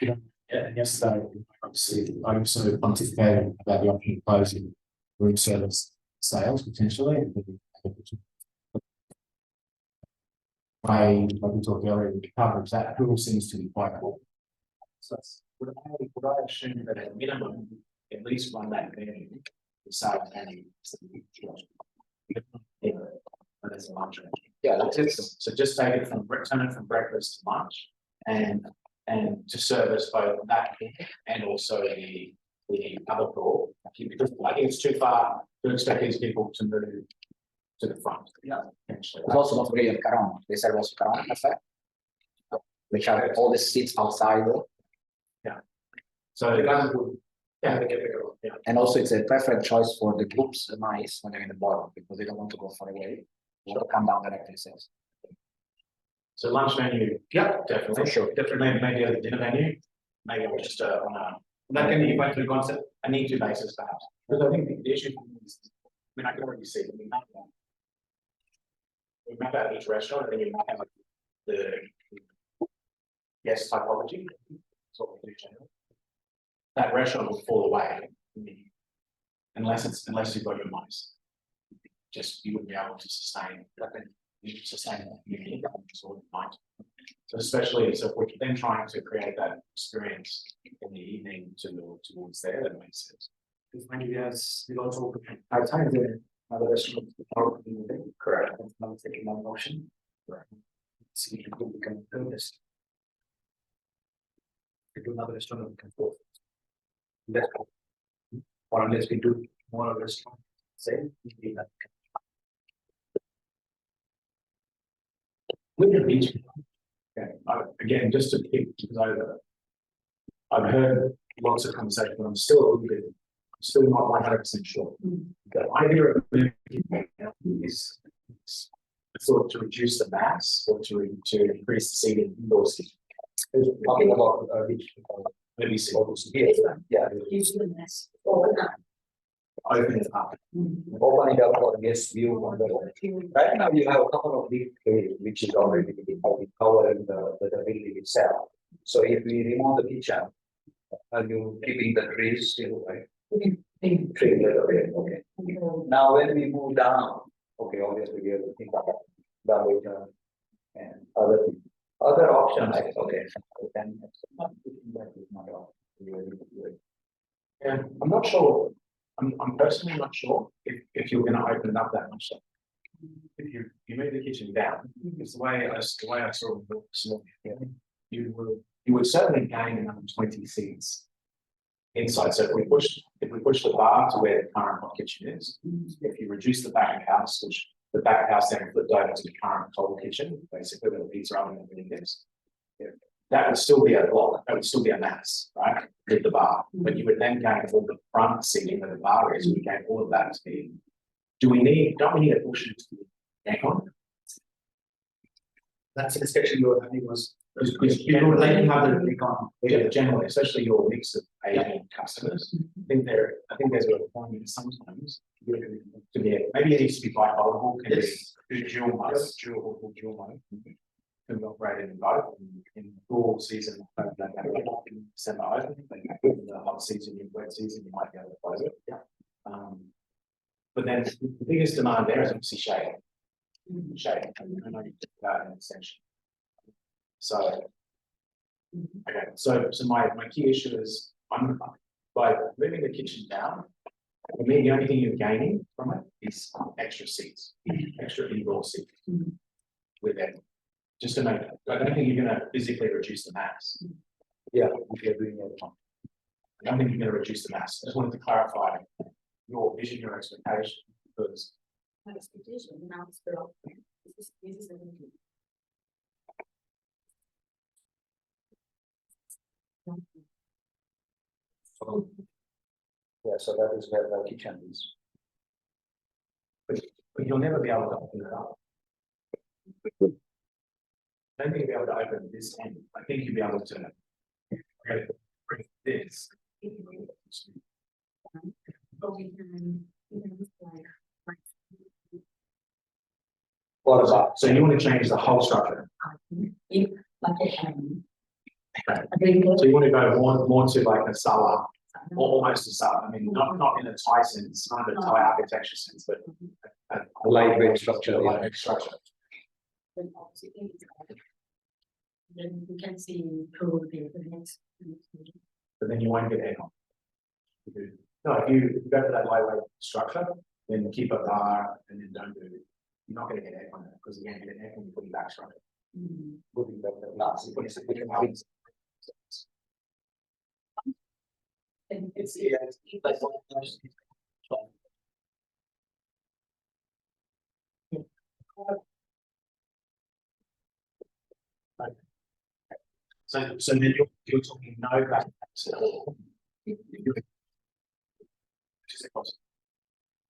Yeah, yesterday, obviously, I also pontificated about the option of closing room service sales potentially. Like we talked earlier, the coverage that pool seems to be quite full. So would I assume that at minimum, at least one that venue, the sales venue, there's a lunch. Yeah, that's it. So just take it from turn it from breakfast to lunch, and to service both that and also the other pool. Because I think it's too far to expect these people to move to the front. Yeah, actually. There's also not really Caron. They serve also Caron cafe, which have all the seats outside. Yeah. So the guys would, yeah, they get bigger. Yeah. And also it's a preferred choice for the groups nice when they're in the bottom because they don't want to go far away. They want to come down directly. So lunch menu, yeah, definitely. For sure. Definitely maybe a dinner menu. Maybe I'm just on a that can be went through the concept. I need to basis perhaps. Because I think the issue is, I mean, I can already see we map out each restaurant and then you map out the guest typology. That's what we do generally. That restaurant will fall away unless you've got your mice. Just you wouldn't be able to sustain that. You sustain that community sort of mind. So especially so if we're then trying to create that experience in the evening towards there, that makes sense. Because when you guys you also I timed the another restaurant correct. I'm taking my motion. Correct. See if we can do this. We do another restaurant we can go. Let's go. Or unless we do more restaurant, say that. With the beach, okay. Again, just to keep because I've heard lots of conversation, but I'm still not 100% sure. The idea of is sort of to reduce the mass or to increase the seating indoors. Talking about maybe here, yeah, Reduce the mass. open it up. Opening up for guest view on the right now you have a couple of big areas which is already covering the building itself. So if we remove the kitchen, are you keeping the trees still right? Tree away, okay. Now when we move down, okay, obviously we have to think about the waiter and other options. Okay, then that is not all. And I'm not sure. I'm personally not sure if you're going to open it up that much. If you move the kitchen down, it's the way I saw it. You would certainly gain another 20 seats inside. So if we push the bar to where the current hot kitchen is, if you reduce the back of house, which the back of house then flipped over to the current cold kitchen, basically where the pizza oven and everything is. That would still be a block, that would still be a mass, right? With the bar. But you would then gain all the front seating where the bar is, we gain all of that to be. Don't we need a push it to the aircon? That's the discussion you were having was because you have the aircon, yeah, generally, especially your mix of Asian customers. I think there's a requirement sometimes to be maybe it needs to be bipolar, can be dual mode. Can be operated in both in cool season, December open, in the hot season, in wet season, you might be able to close it. Yeah. But then the biggest demand there is obviously shade. Shade. I know you talked about an extension. So okay, so my key issue is by moving the kitchen down, for me the only thing you're gaining from it is extra seats, extra indoor seats with it. Just to make it, I don't think you're going to physically reduce the mass. Yeah, if you're doing it. I don't think you're going to reduce the mass. I just wanted to clarify your vision, your expectation, because My expectation now is below. This is Yeah, so that is where the kitchen is. but you'll never be able to open it up. I don't think you'll be able to open this end. I think you'll be able to bring this. What about? So you want to change the whole structure? So you want to go more to like a Salah, or almost a Salah. I mean, not in a Thai sense, not in a Thai architecture sense, but A lightweight structure, a yeah. lightweight structure. Then we can see through the next. But then you won't get aircon. No, if you go to that lightweight structure, then keep a bar and then don't do it. You're not going to get aircon because again, you get aircon, you put your back structure. Would be better. Last, you put it out. And It's like So then you're talking no back at all. Which is a cost.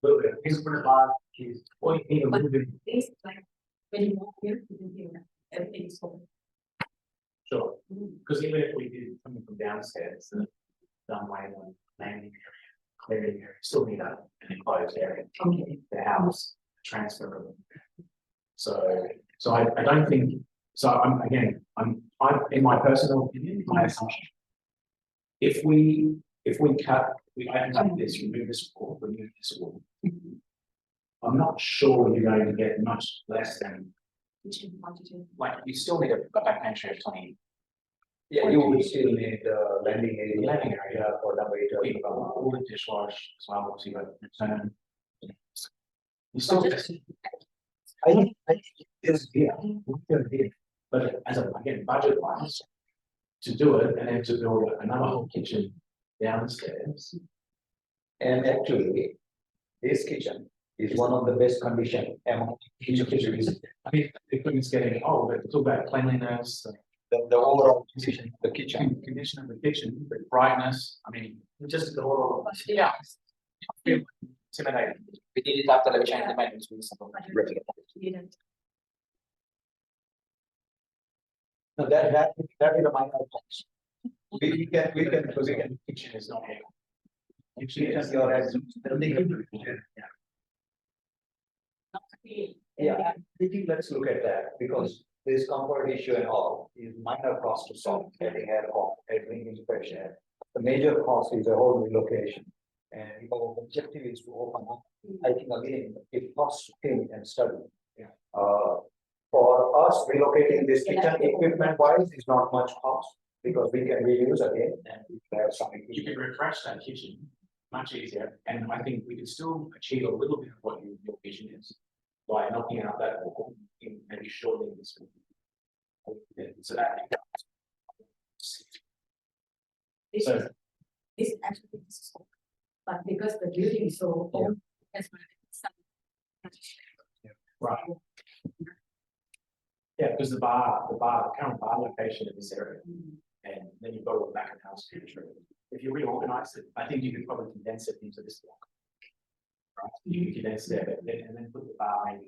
A little bit. Here's a bar, or you need a little bit. this, like, when you walk here, you can hear everything is open. Sure, because even if we did coming from downstairs, the runway and landing area, clearing area, still need an enclosed area. Okay. The house, transfer room. So I don't think, so I'm in my personal opinion, my assumption. If we cut, I cut this, remove this wall, remove this wall. I'm not sure you're going to get much less than, Kitchen quantity. like, you still need a back entry of 20. Yeah, you will still need landing area. Landing area. For the waiter. All the dishwash as well, so you got return. You still, I think it's here, but as a, again, budget wise, to do it and then to build another whole kitchen downstairs. And actually, this kitchen is one of the best condition among kitchens. I mean, the equipment's getting old, but talk about cleanliness, The overall condition of the kitchen. condition of the kitchen, the brightness, I mean, just the whole, yeah. Intimidating. We did it after the change the menus with some. No, that is a minor point. We can. Kitchen is not here. Kitchen is your as. Yeah, I think let's look at that because this comfort issue and all is minor cost to solve, getting aircon, bringing fresh air. The major cost is the whole relocation. And if our objective is to open up, I think again, it costs to think and study. Yeah. For us, relocating this kitchen equipment wise is not much cost because we can reuse again and we have some. You can refresh that kitchen much easier, and I think we could still achieve a little bit of what your vision is by knocking out that wall in maybe shortening this. So that. This So- is, this actually is so, but because the building is so old, that's why it's Right. Yeah, because the current bar location in this area, and then you've got all the back of house future. If you reorganize it, I think you could probably condense it into this block. Right, you can condense it there, and then put the bar maybe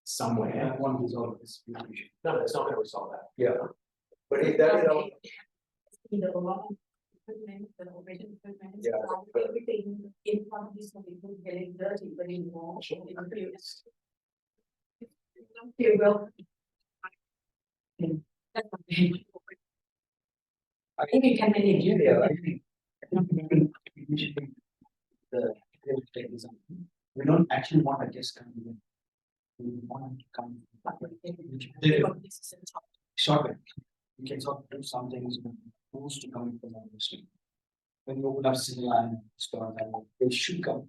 somewhere. That one resolve this. No, it's not going to resolve that. Yeah. But if that is our. the overall equipment, the operation equipment. Yeah. Everything in front of this will be getting dirty, but in more. Feel well. That's what we- I think we can manage it. Yeah, I think. We don't actually want a guest coming in. We want to come. Short. We can sort of do some things when who's to come from our district. When you open up city line store, that they should come.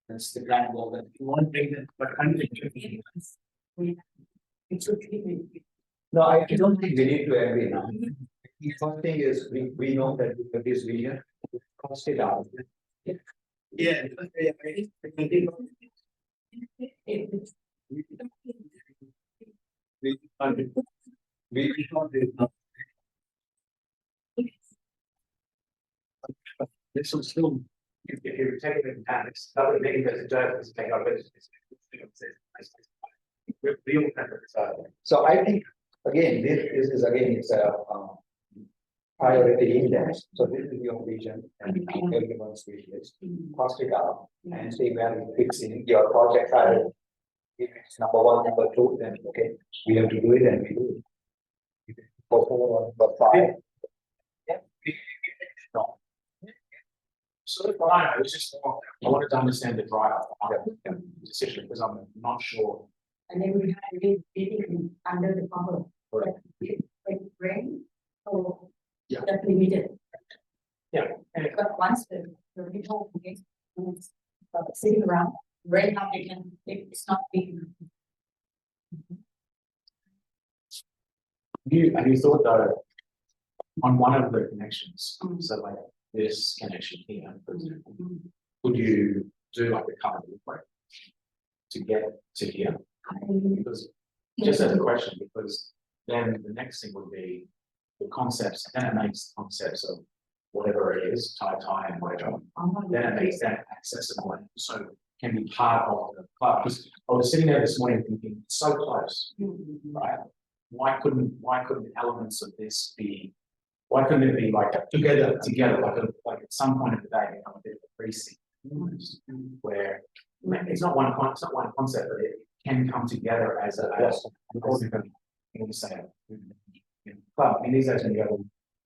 That's the grand goal that you want to bring them, but It's okay. No, I don't think we need to agree now. The first thing is, we know that with this vision, cost it out. Yeah. We thought This will still. If you take it in panics, that would make it as a joke, it's take our business. Real preference. so I think, again, this is again, it's a priority index. So this is your vision and everyone's wish list. Cost it out and see where it fits in your project priority. If it's number one, number two, then okay, we have to do it and we do it. If it's number four, number five. Yeah. No. So fine, I was just, I wanted to understand the drive decision, because I'm not sure. And then we have to be under the cover. Correct. Like rain, so. Yeah. That's limited. Yeah. And But once the people sitting around, rain now they can, it's not big. have you thought though, on one of the connections, Mm. so like this connection here, for example, Mm. could you do like a cover walkway to get to here? Because, just as a question, because then the next thing would be the concepts, then it makes concepts of whatever it is, tie and whatever, then it makes that accessible and so can be part of the club. Because I was sitting there this morning thinking, it's so close, right? Why couldn't elements of this be, why couldn't it be like together, like at some point of the day, become a bit of a precinct? Where it's not one concept, but it can come together as a, club. In these days, when you go to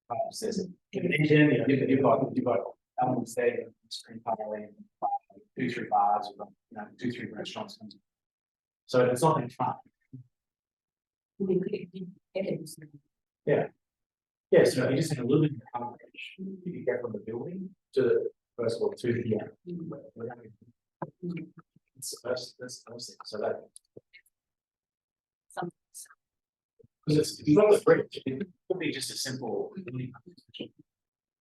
clubs, there's you've got elements there, screen paneling, 2-3 bars, you've got 2-3 restaurants. So it's not in front. Yeah, so you just need a little bit of coverage. You can get from the building to first of all to here. It's that's the first thing. So that because it's not a bridge, it could be just a simple.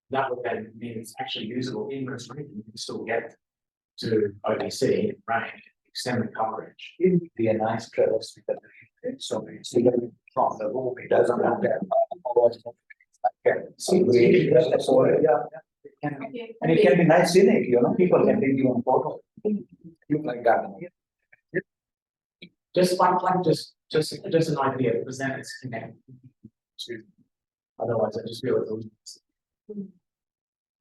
That would then mean it's actually usable in the street. You can still get to ODC, right? Extend the coverage. It would be a nice trellis with a so it's even from the roof, it doesn't have that. See, and it can be nice scenic, people can take you on photo. Look like garden. Just just an idea, because then it's connected to. Otherwise, I just feel it's.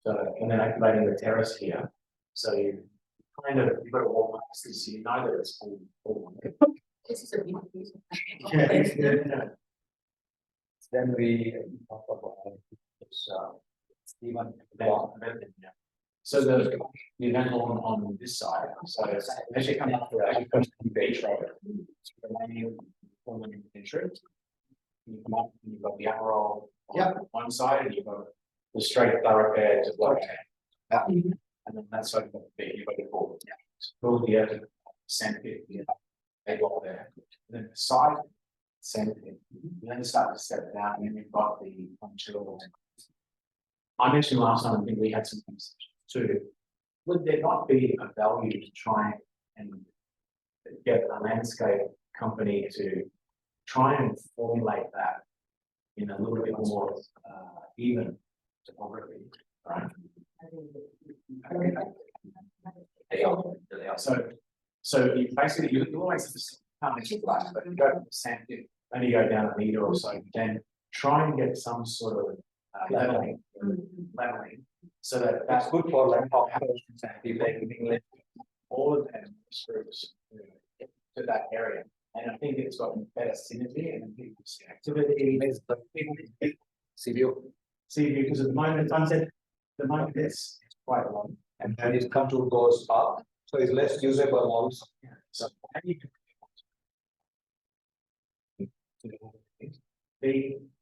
So, and then activating the terrace here, so you kind of, you've got to walk past this, you know that it's all. This is a big piece. Yeah. Then we talk about this, even. So the event on this side, so as you come up to that, you come to the beach road. So the main entry. You come up, and you've got the upper roll on one side, and you've got the straight thoroughfare to block. And then that side of the beach, you've got the pool. Pool here, sand pit, they block there. And then the side, sand pit. You then start to step down, and then you've got the chill. I mentioned last time, I think we had some conversations too. Would there not be a value to try and get a landscape company to try and formulate that in a little bit more even topography, right? So you basically you always have to come into class, but you go to the sand pit, then you go down a meter or so, then try and get some sort of leveling, so that That's good for like all of them groups to that area. And I think it's got better synergy and people see activity. See view, because at the moment, it's quite long. and then it contour goes up, so it's less usable also. So how do you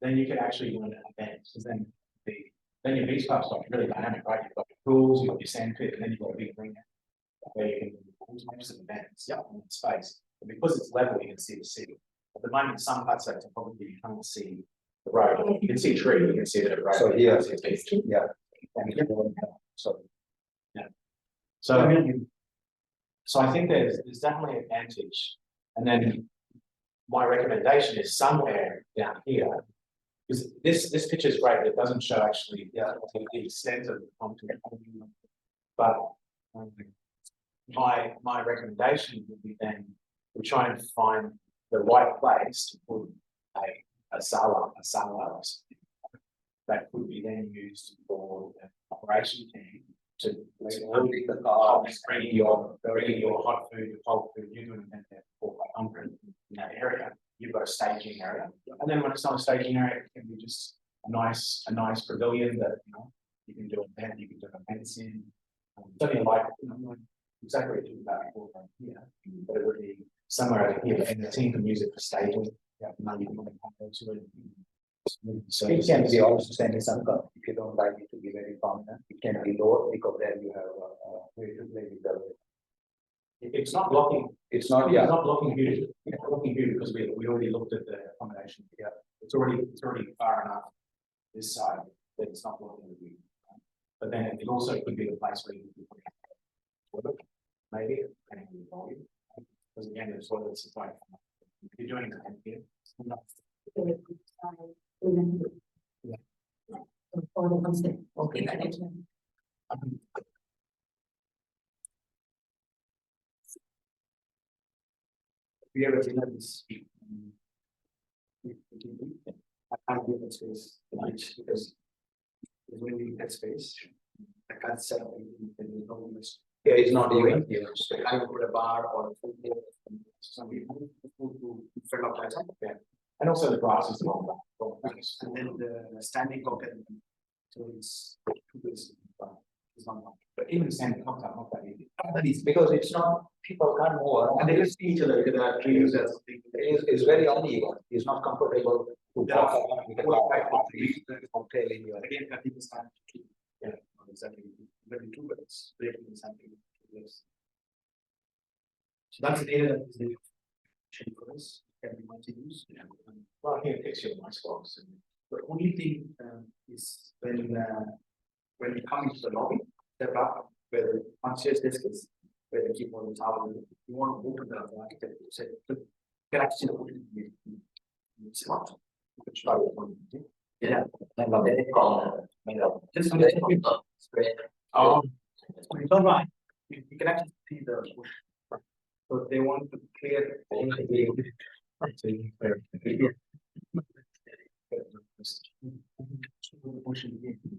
then you can actually run an event, because then your beach club's got really dynamic, right? You've got your pools, you've got your sand pit, and then you've got a big ring where you can do most of the events, in space. But because it's level, you can see the city. At the moment, some parts of topography, you can't see the road. You can see a tree, you can see the road. So you here, can see a beach. so. So I think there's definitely an advantage. And then my recommendation is somewhere down here. Because this picture is great, it doesn't show actually the extent of the contour. But my recommendation would be then we try and find the right place to put a sala that could be then used for the operation team to bring your hot food, your cold food, you're doing an event there for in that area, you've got a staging area. And then when it's not a staging area, it can be just a nice pavilion that, you know, you can do an event, you can do events in. Something like, you know, like exactly what you about before, right here, but it would be somewhere over here, and the team can use it for staging. Yeah, maybe you can to it. So It can be also semi-sunken, if you don't like it to be very prominent, it can be lower because then you have way to play with the. it's not blocking. It's not, It's yeah, not blocking view. It's not blocking view because we already looked at the accommodation. Yeah, it's already far enough this side that it's not blocking the view. But then it also could be the place where you can put toilet, maybe, depending on the volume. Because again, the toilets is like, if you're doing that here, it's not. For the concept. Okay. We have a dinner this week. I can't give that space tonight because there's only that space. I can't set up anything, and there's no limits. yeah, it's not even. I would put a bar or a food there. Some people who fill up that. Yeah. And also the grass is long. And then the standing cocktail. So it's two places. It's not much. But even standing cocktail, not that easy. It's because it's not, people can't move around. And they can see each other, because there are trees or something. It's very uneven, it's not comfortable to There are walk around with a four or car five or trees. cocktail in your. Again, I think it's time to keep. Yeah, exactly. Very true, but it's breaking something. Yes. So that's the data that is the. For us, can be multi-use. Well, I think it takes you a nice box. The only thing is when you come into the lobby, the up where the concierge desk is, where they keep all the towel, you want to open the architect to say, look, can I see the put in? It's not. You can try it. Yeah. And what they call Just the spread. Oh, it's all right. You can actually see the push. So they want to clear.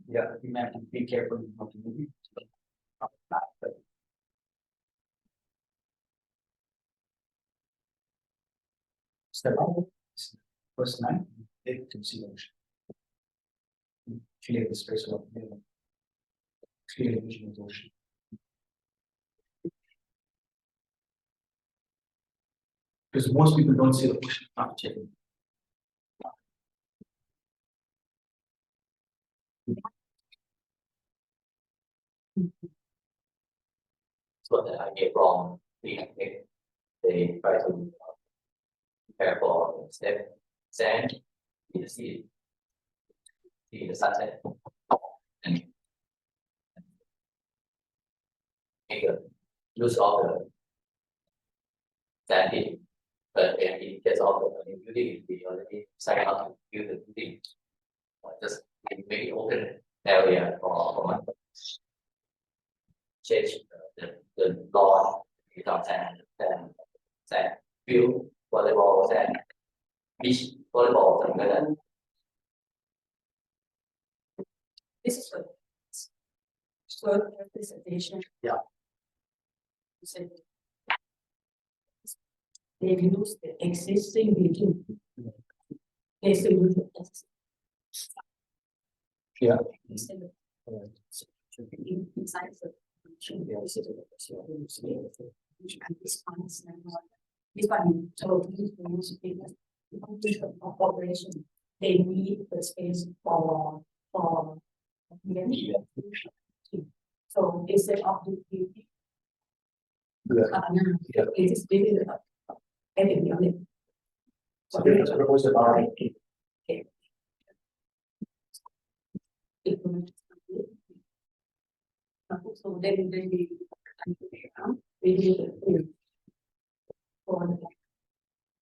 Yeah, you have to be careful not to move. Step up. First nine, it concealers. Clear the space of the middle. Clear the vision of the ocean. Because most people don't see the ocean after checking. So that I get wrong, they try to prepare for step sand, you see the sunset. And make a use of the sand, but when it gets off the building, we already sign out to build the building. Just make it open area for change the lawn, become sand, field, volleyball, sand, beach, volleyball, something like that. This is what. So representation. Yeah. So they use the existing building. They still use it as. Yeah. Instead of. Inside the. And this one is not. This one totally use because. Of operation, they need the space for. So instead of the beauty. Yeah. It is really everything on it. So there's a proposed bar. So then we do for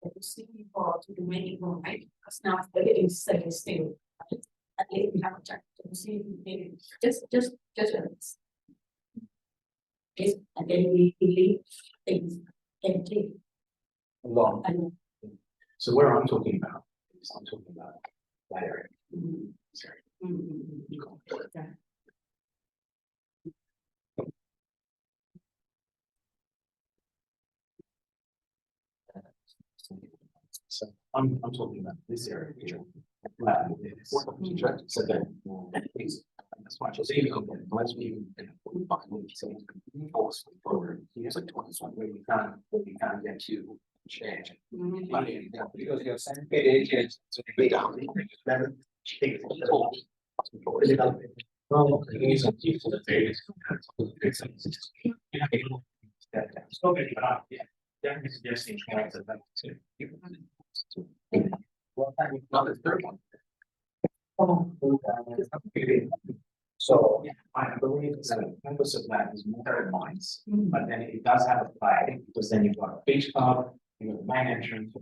the see for to do many more, right? Because now everything is still. At least we have a check to see maybe just. Yes, and then we leave things empty. Long. And So where I'm talking about is I'm talking about that area. Sorry. yeah. I'm talking about this area here. Flat with this. So then, that's why I just even unless we force forward, here's like 21 where we can't get to change. But because your sandpit area is way down. Well, these are people that they. So many, yeah. Definitely suggesting points of that too. Well, not the third one. So, Yeah, I believe the purpose of that is more mines, but then it does have a flag, because then you've got a beach club, you've got the main entrance.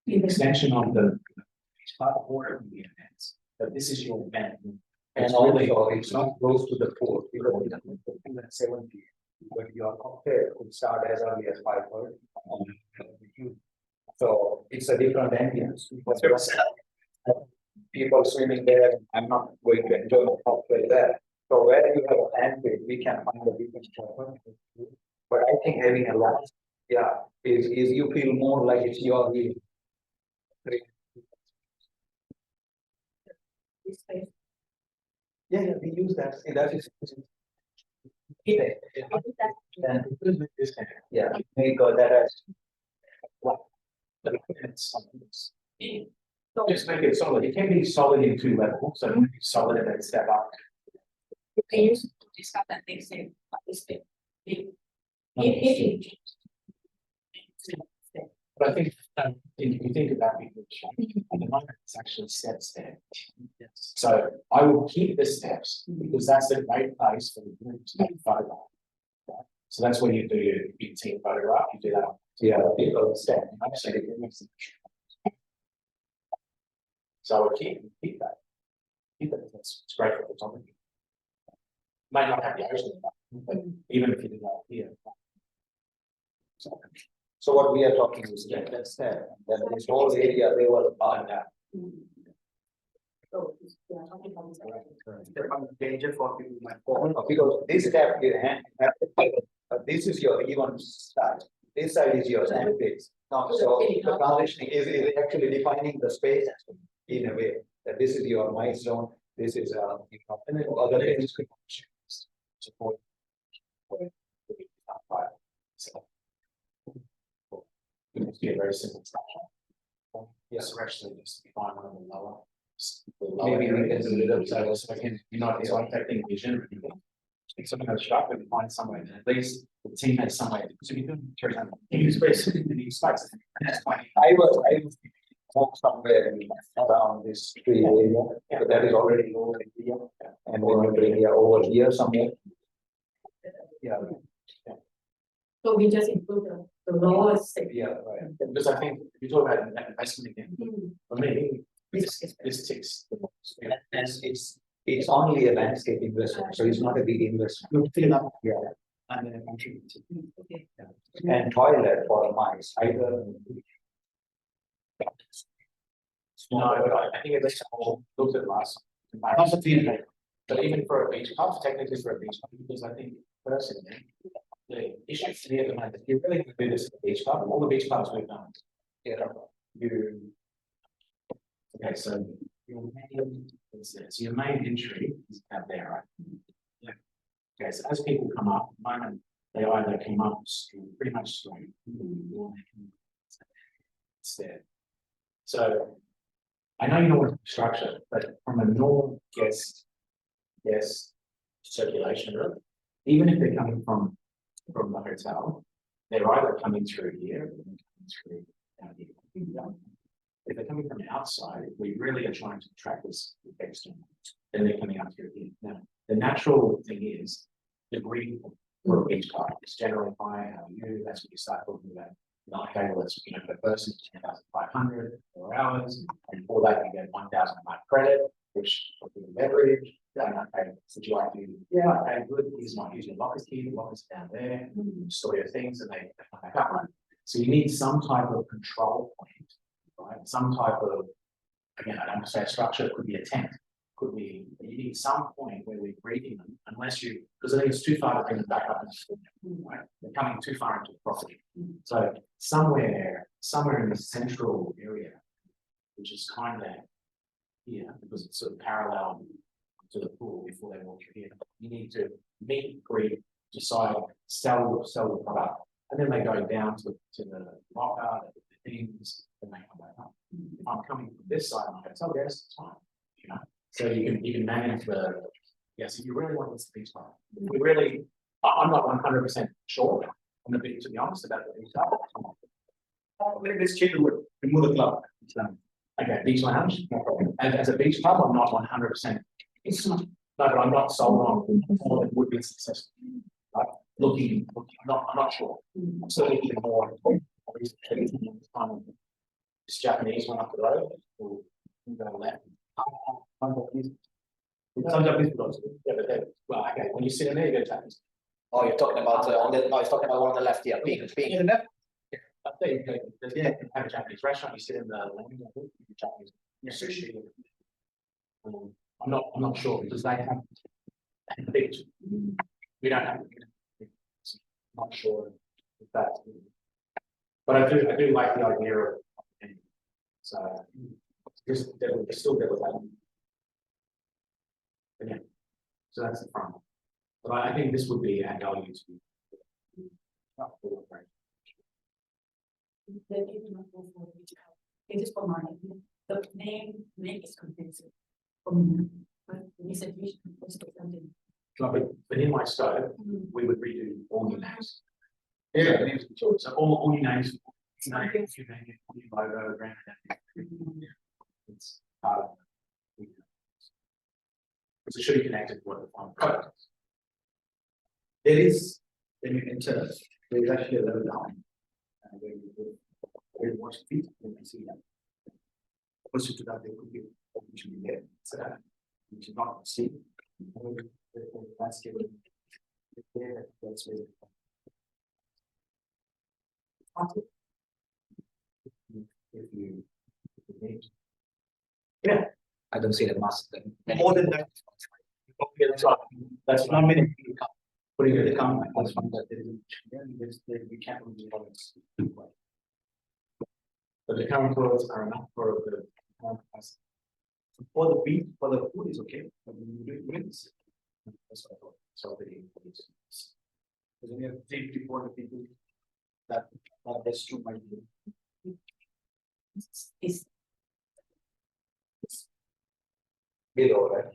The extension of the beach club or it can be events, but this is your event. and It's really, also it's not close to the port, because it's 7 p.m. But your cocktail could start as early as 5:30. So it's a different ambience. People swimming there, I'm not going to enjoy the cocktail there. So where you have a sandpit, we can find a different spot. But I think having a lot, yeah, is you feel more like it's your view. This space. Yeah, we use that, that is. then because with this kind of. Yeah, make that as. Just make it solid, it can be solid in 2 levels, so it can be solid and then step up. They used to discuss that they say, but this bit. It. But I think, if you think about it, at the moment, it's actually steps there. So I will keep the steps, because that's a great place for the group to make a photograph. Right? So that's when you do your big team photograph, you do that. Yeah. Big little step, and actually it makes it. So I would keep that. Keep that, it's great for photography. Might not have the ocean, but even if you do that here. So what we are talking is that step, then this whole area, they were on that. So, we are talking about this. Become danger for people might fall. Because this step, this is your even side, this side is your sandpit. Now, so the transitioning is actually defining the space in a way, that this is your my zone, this is, and then other things. Support. So. It must be a very simple structure. Yes, we're actually just define one of the lower. Maybe we can do it upside, so I can, it's not affecting vision. Pick something that's sharp and find somewhere, and at least the team has somewhere, so you can turn on, use space, use space. That's fine. I was walk somewhere around this tree area, but that is already over here. And then you bring here over here somewhere. Yeah, So we just include the lowest. yeah, right. Because I think if you talk about an investment again, Mm. for me, this ticks. the box. And it's only a landscape investment, so it's not a big investment. You fill it up Yeah, and then contribute to. Okay. and toilet for mice, either. No, I think it's all looked at last. Not a theme, but even for a beach club, technically for a beach club, because I think personally, the issue for me at the moment, you really can do this at the beach club, all the beach clubs we've done. Yeah. You. Okay, so your main, so your main entry is out there, right? Yeah. Okay, so as people come up, at the moment, they either come up pretty much straight. It's there. So. I know you know what structure, but from a normal guest circulation route, even if they're coming from the hotel, they're either coming through here or coming through down here. If they're coming from the outside, we really are trying to track this external, then they're coming up through here. Now, the natural thing is the green for a beach club is generally high, that's what you start talking about. Okay, well, let's, per person, 10,500 for hours, and for that, you get 1,000 credit, which for the leverage. Okay, would you like to? Yeah, okay, good. He's not using lockers key, the lockers down there, store your things, and they come back up. Right? So you need some type of control point, right? Some type of, again, I don't say a structure, it could be a tent. could be, you need some point where we're breaking them, unless you, because I think it's too far to bring them back up. Right? They're coming too far into the property. So somewhere in the central area, which is kind of here, because it's sort of parallel to the pool before they walk through here, you need to meet, greet, decide, sell the product, and then they go down to the locker, the things, and they come back up. If I'm coming from this side of my hotel, yes, it's fine, you know. So you can manage the, yes, if you really want this to be fine. We really, I'm not 100% sure, I'm gonna be, to be honest, about the detail. Let this change would remove the club. Okay, beach lounge, no problem. As a beach club, I'm not 100%. It's not, but I'm not sold on more than would be successful. Right? Looking, I'm not sure. I'm still looking more. This Japanese one up the road, or go left. Some Japanese people, yeah, but then, well, okay, when you sit in there, you go Japanese. Oh, you're talking about on the, no, he's talking about one on the left here, pink. Up there, you go, yeah, you have a Japanese restaurant, you sit in the lounge, I think, you Japanese sushi. I'm not sure because they have a beach. We don't have. Not sure if that's. But I do like the idea of. So there's still there with that. But yeah, so that's the front. But I think this would be our value to. It is for money. The name is confusing. For me, but we said we should post something. But in my scope, we would redo all your names. Yeah, the names. So all your names. Name, your name, your logo, brand. It's part of. So it should be connected to what the final product is. There is, when you enter, there is actually a level down. And where you watch feet, you can see that. Opposite to that, there could be opportunity there. So that which is not seen. That's given. There, that's where. If you need. Yeah, I don't see the mask. more than that. Okay, that's not many people come. Putting it in the comment, that's one that there is. There we can't really do it. But the current toilets are enough for the. For the beach, for the food is okay, but when you do it, wins. That's what I thought. So the. Because when you have 300-400 people, that's too much. Is Below, right?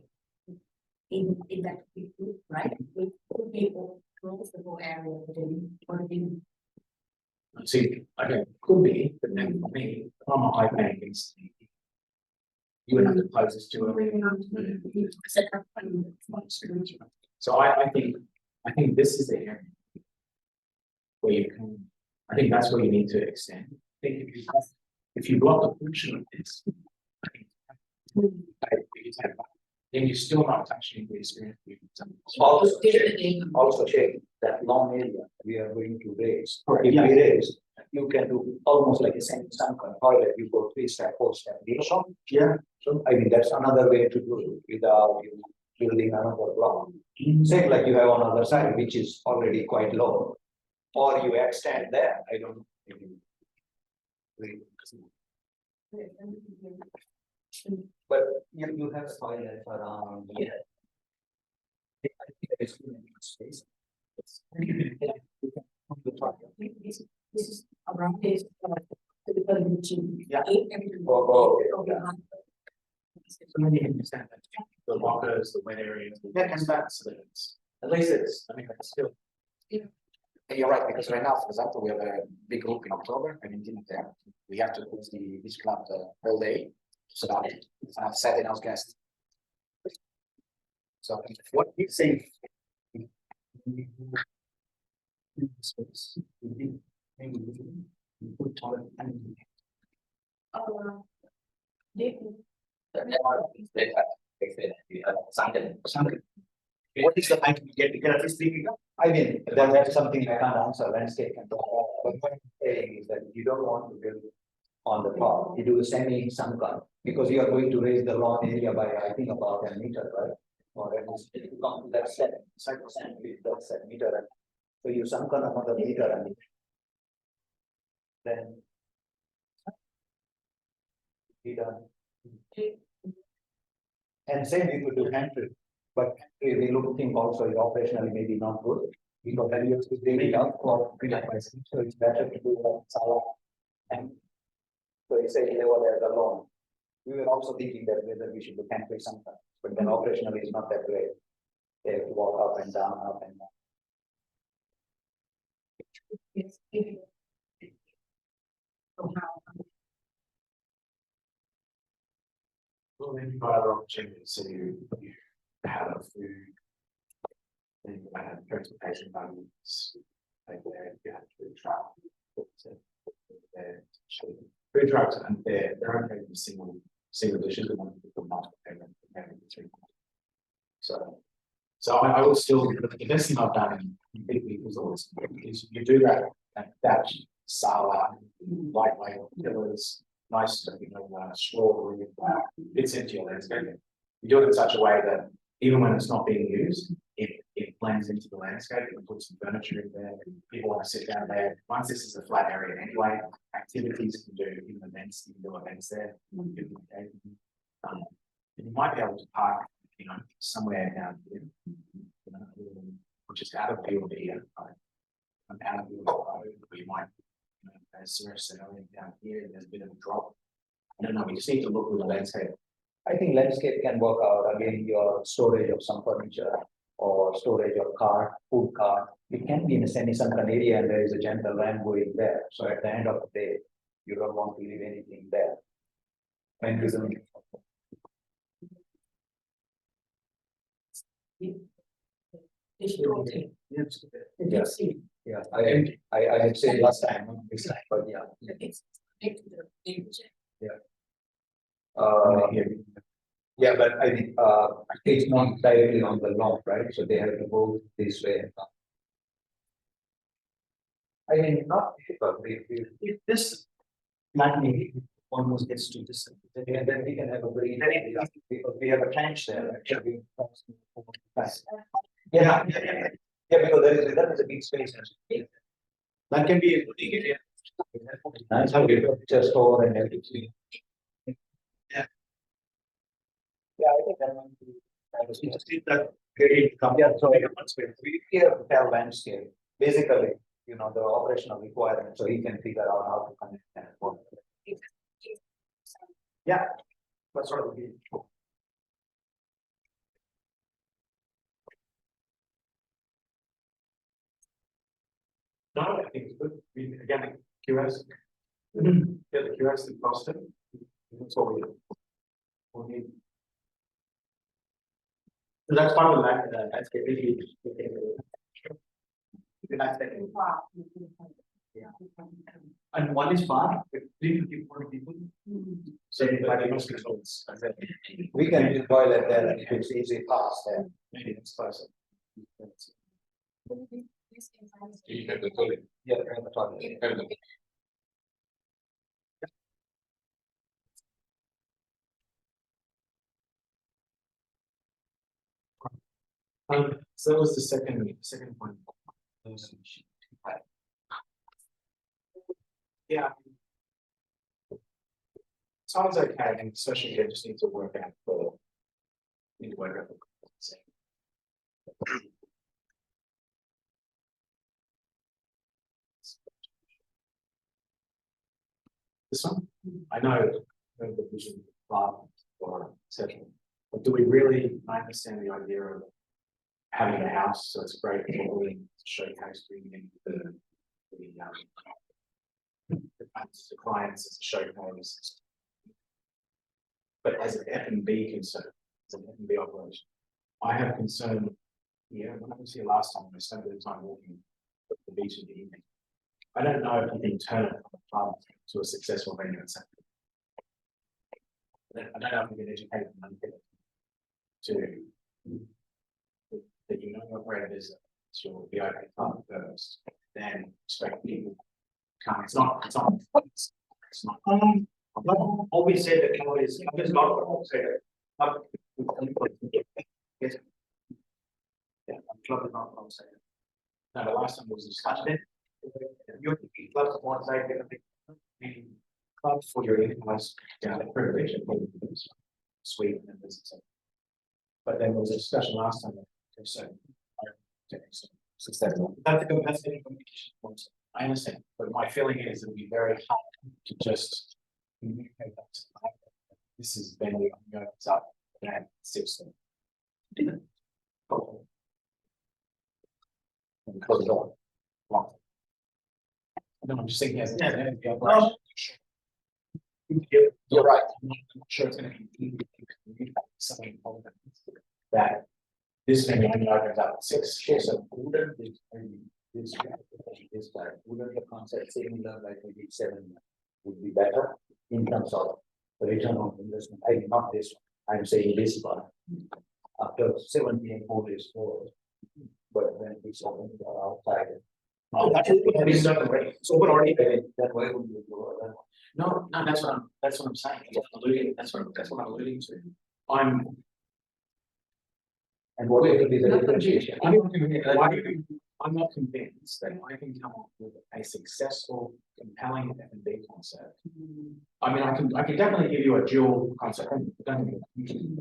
in that people, right? We could be close the whole area, but then for the. See, okay, could be, but then for me, I'm a high paying things. You would have to close this to it. So I think this is the area. Where you can, I think that's where you need to extend. I think if you block a portion of this, I think then you're still not touching the experience. Also check that long area we are going to raise. Correct. If we raise, you can do almost like a same sunken toilet, you go 3-step, 4-step, Yeah. so I mean, that's another way to do it without you building another block. Same like you have on the other side, which is already quite low. Or you extend there, I don't. But you have toilet around here. Space. This is around this. Yeah. So then you can understand that the lockers, the wet areas, the Yeah, and that's at least it's, I mean, it's still. And you're right, because right now, for example, we have a big group in October, and in there, we have to close the beach club the whole day. So that Saturday house guests. So What we say. Sunken. What is the height we get? You can at least 3 meters. I mean, that's something I can't answer, landscape control. But what I'm saying is that you don't want to build on the top, you do a semi sunken, because you are going to raise the lawn area by, I think, about a meter, right? Or at least if you come to that set, that's a meter, and so you sunken another meter and then be done. And same you could do pantry, but pantry, we looking also is operationally maybe not good, because then you have to dig it up for realizing, so it's better to do like salad. And so you say level as alone. We were also thinking that whether we should do pantry sometimes, but then operationally it's not that great. They have to walk up and down, up and down. Yes. So how? Well, then you've got other opportunities, so you have a food. Then you might have transportation values, like there, you have food truck. Food trucks and they're okay with single dishes, and then people multiple payment. So I will still, the best thing I've done in big people's always is you do that salad, lightweight, pillars, nice, straw, fits into your landscape. You do it in such a way that even when it's not being used, it blends into the landscape. You can put some furniture in there. People want to sit down there. Once this is a flat area anyway, activities you can do, even events, you can do events there. You might be able to park, somewhere down here, which is out of view of the out of view of the road. We might, as Sarah said earlier, down here, there's a bit of a drop. I don't know, we just need to look with the landscape. I think landscape can work out, again, your storage of some furniture or storage of car, food car. It can be in a semi-sunken area and there is a gentle land going there. So at the end of the day, you don't want to leave anything there. And you don't. Yes. Yeah, I had said last time, this time, but yeah. It's connected to the image. Yeah, but I think, it's not directly on the lawn, right? So they have to go this way. I mean, not difficult, If this lightning almost gets to this. and then we can have a very, because we have a trench there, actually. Yeah, because that is a big space. That can be a good area. That's how we just store and everything. Yeah. Yeah, I think that might be. You just need that very Yeah, so we here have landscape, basically, the operational requirement, so he can figure out how to connect and work. Yeah. That's sort of the. No, I think it's good. Again, QS. Get the QS and cost it. That's all we need. So that's part of that, that's getting. And one is far, but 350 people. So like most consultants, We can do toilet there, and it's easy pass there. maybe it's closer. You have the toilet. Yeah, we have a toilet. So that was the second point. Yeah. Sounds okay, and especially you just need to work out the. Need to work out the. This one, I know the vision plan or etc. But do we really understand the idea of having a house, so it's great for showcase bringing the clients as a showcase. But as an F&B concern, as an F&B operation, I have concern here. When I was here last time, I spent a bit of time walking the beach in the evening. I don't know if you can turn it from a club to a successful venue at Saturday. I don't know if we can educate them to that operate as your VIP club first, then expect people to come. It's not It's not. I've always said that club is not what I'll say. Yes. Yeah, club is not what I'll say. No, the last time was discussion. You're thinking clubs on one side, clubs for your in-house, privilege and suite and business. But then there was a discussion last time. So that's the communication point. I understand, but my feeling is it would be very hard to just communicate that to the public. This is venue, I'm going up and seriously. And close it on. No, I'm just thinking as you're right. I'm not sure it's going to be something that this venue only opens up at 6. So wouldn't this wouldn't the concept similar like maybe 7 would be better in terms of the return on investment? I mean, not this one, I'm saying this one. After 7 PM 4 days closed, but when it's open outside. Oh, that's it's done already. So we're already there. That way would be lower than. No, that's what I'm saying. That's what I'm alluding to. And what will be the differentiation? I'm not convinced that I can come up with a successful, compelling F&B concept. I mean, I can definitely give you a dual concept. You can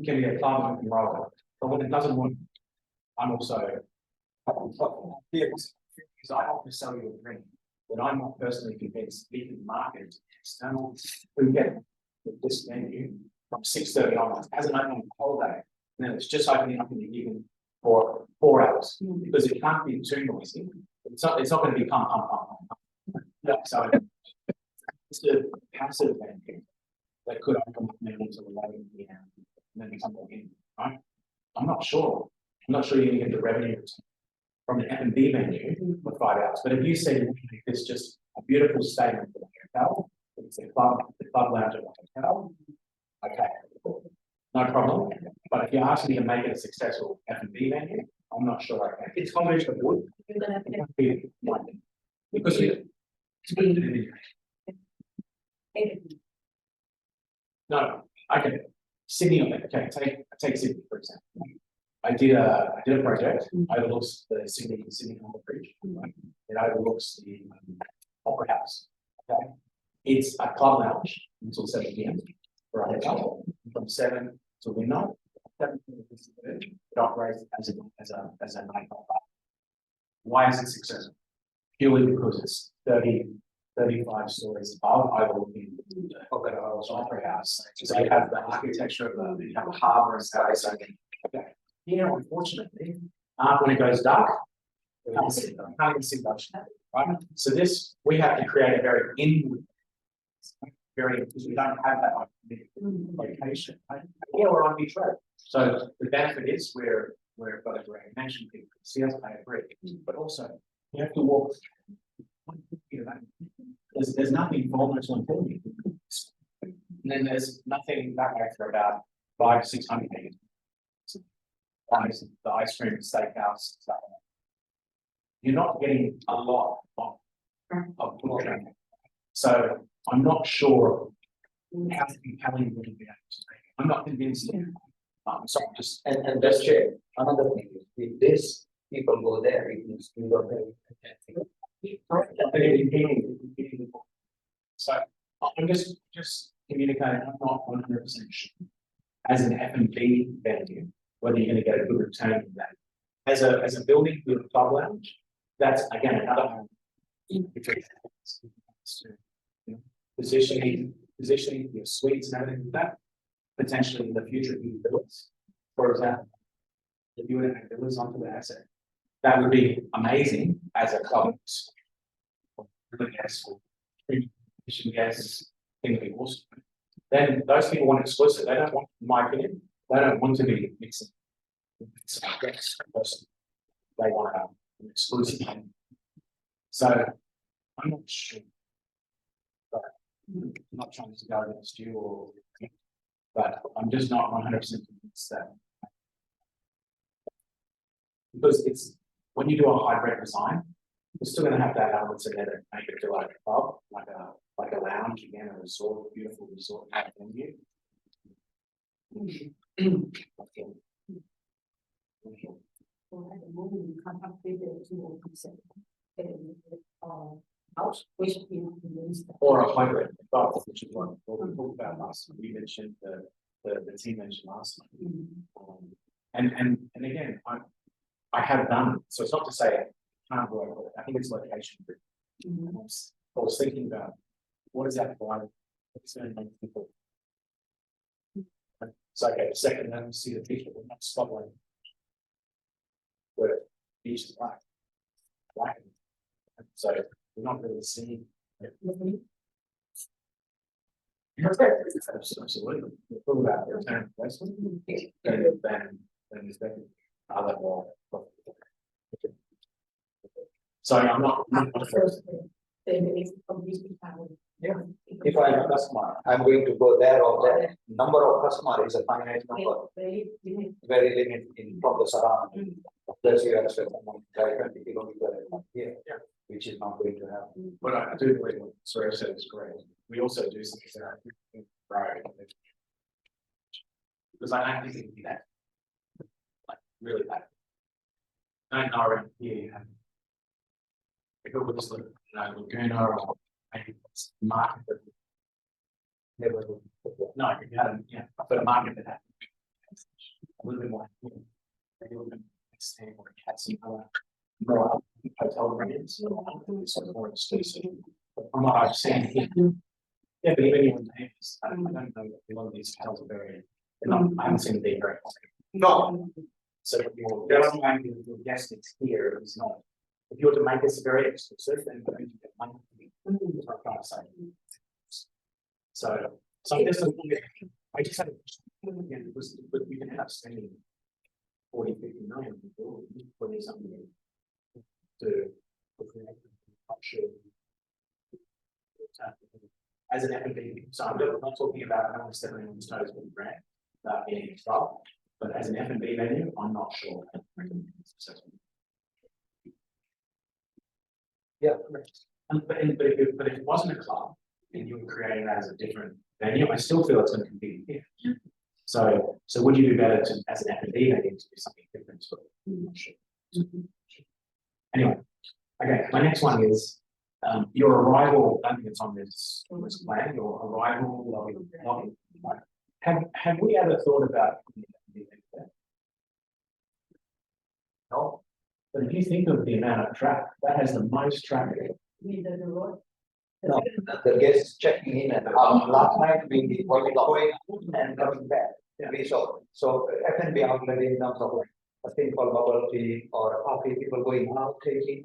give me a club and roll, but when it doesn't work, I'm also. Because I have to sell you a dream, but I'm not personally convinced we can market external who get this venue from 6:30 onwards as an open holiday. And then it's just opening up in the evening for 4 hours because it can't be too noisy. It's not going to be pump. So it's a passive venue that could open up maybe until 11 PM and then become more in, right? I'm not sure you're going to get the revenue return from an F&B venue for 5 hours. But if you say it's just a beautiful statement for the hotel, it's the club lounge of the hotel, okay, no problem. But if you ask me to make it a successful F&B venue, I'm not sure I can. It's a combination of wood. Because no, I can. Sydney, okay, take Sydney for example. I did a project, overlooks the Sydney Harbour Bridge, right? It overlooks the Opera House. Okay. It's a club lounge until 7 PM for a hotel, from 7 to midnight. It operates as a nightclub. Why is it successful? Purely because it's 35 stories above, overlooking the Opera House. So you have the architecture of you have a harbour and space. Okay. Here, unfortunately, when it goes dark, we can't even see much, right? So we have to create a very inward, because we don't have that location. Right? Here we're on beach road. So the benefit is we've got a great mansion, people can see us, I agree. But also you have to walk. There's nothing formal to inform you. And then there's nothing that way for about 500-600 meters. The ice cream, steakhouse, stuff. You're not getting a lot of foot traffic. So I'm not sure how compelling would it be. I'm not convinced. So I'm just And just check, another thing is, if this people go there, it means you don't have. So I'm just communicating, I'm not 100% sure. As an F&B venue, whether you're going to get a good return on that. As a building with a club lounge, that's again another positioning your suites and everything like that. Potentially in the future, you villas, for example. If you were to have villas onto the asset, that would be amazing as a club. Really guests, guests, think would be awesome. Then those people want exclusive. They don't want, in my opinion, they don't want to be mixing. They want to have an exclusive. So I'm not sure. But I'm not trying to go against you but I'm just not 100% convinced that. Because it's when you do a hybrid design, we're still gonna have that elements in there that make it feel like a club, like a lounge, again, a resort, beautiful resort type venue. Or at the moment, you can't upgrade it to a concept. House, which you know, Or a hybrid, both, which is what we talked about last time, we mentioned the team mentioned last time. And again, I have done, so it's not to say it can't work, but I think it's location. I was thinking about, what is that vibe? What's going to make people? It's like, okay, second, let them see the picture, but not spotlight. Where beach is black. Black. So we're not really seeing. Absolutely. We're talking about the return on investment. Then there's definitely other more. So I'm not. Yeah. If I am a customer, I'm going to go there or there. Number of customer is a finite number, very limited in from the surrounding. Plus you have to 20 kilometers here, which is not going to happen. But I do believe what Suresh said is correct. We also do something that right. Because I don't think it can be that. Like really bad. I don't know around here you have. If it was like, Laguna or maybe market that never no, you had but a market that had a little bit more, maybe a little bit extend or had some more hotel brands, so more exclusive. But from what I've seen here, yeah, but even your names, I don't know, a lot of these hotels are very, I haven't seen them being very popular. No, So your guest is here is not. If you were to make this very exclusive, then you get money. That's what I'm trying to say. So this is, I just had a question again, because we can end up spending 40, 50 million for something to as an F&B. So I'm not talking about not stepping on the toes with the brand, being style, but as an F&B venue, I'm not sure. Yeah. But if it wasn't a club and you were creating that as a different venue, I still feel it's going to compete here. So would you do better to, as an F&B venue to do something different to it? I'm not sure. Anyway, okay, my next one is your arrival. I think it's on this plan. Your arrival lobby. Have we ever thought about that? No. But if you think of the amount of traffic, that has the most traffic. No, the guests checking in and out. Last night we were going and coming back. We saw, so F&B outlet in terms of like a thing called bubble tea or coffee, people going out taking.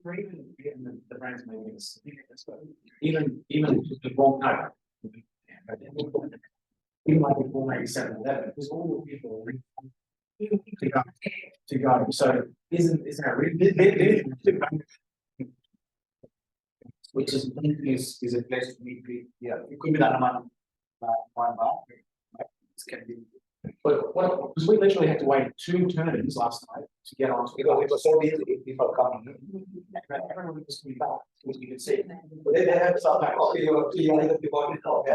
Or even the brands maybe it's even the wrong note. Even like before maybe 7-Eleven, because all the people to go. So isn't that really which is a place to meet people. Yeah, it could be that amount one bar. This can be. But what because we literally had to wait 2 turns last night to get on. Because it was so busy, people coming in. Everyone was coming back, as you can see. But they had some coffee or tea, either they bought it or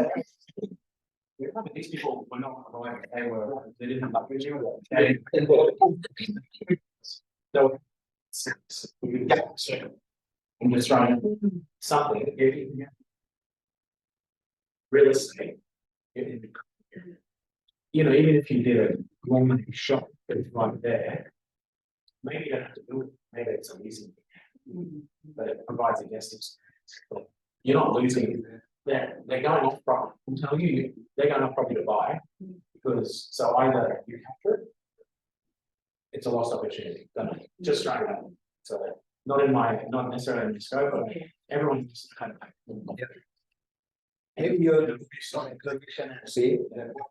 But these people were not arriving. They didn't have luggage. So we could get I'm just trying something. Realistically, you know, even if you did a one shop that's right there, maybe you don't have to do it. Maybe it's a leasing, but it provides a guest experience. You're not losing. They're going off property. I'm telling you, they're going off property to buy because so either you capture it, it's a lost opportunity. Just trying to so not necessarily in the scope, but everyone just kind of. Maybe you're some observation and see,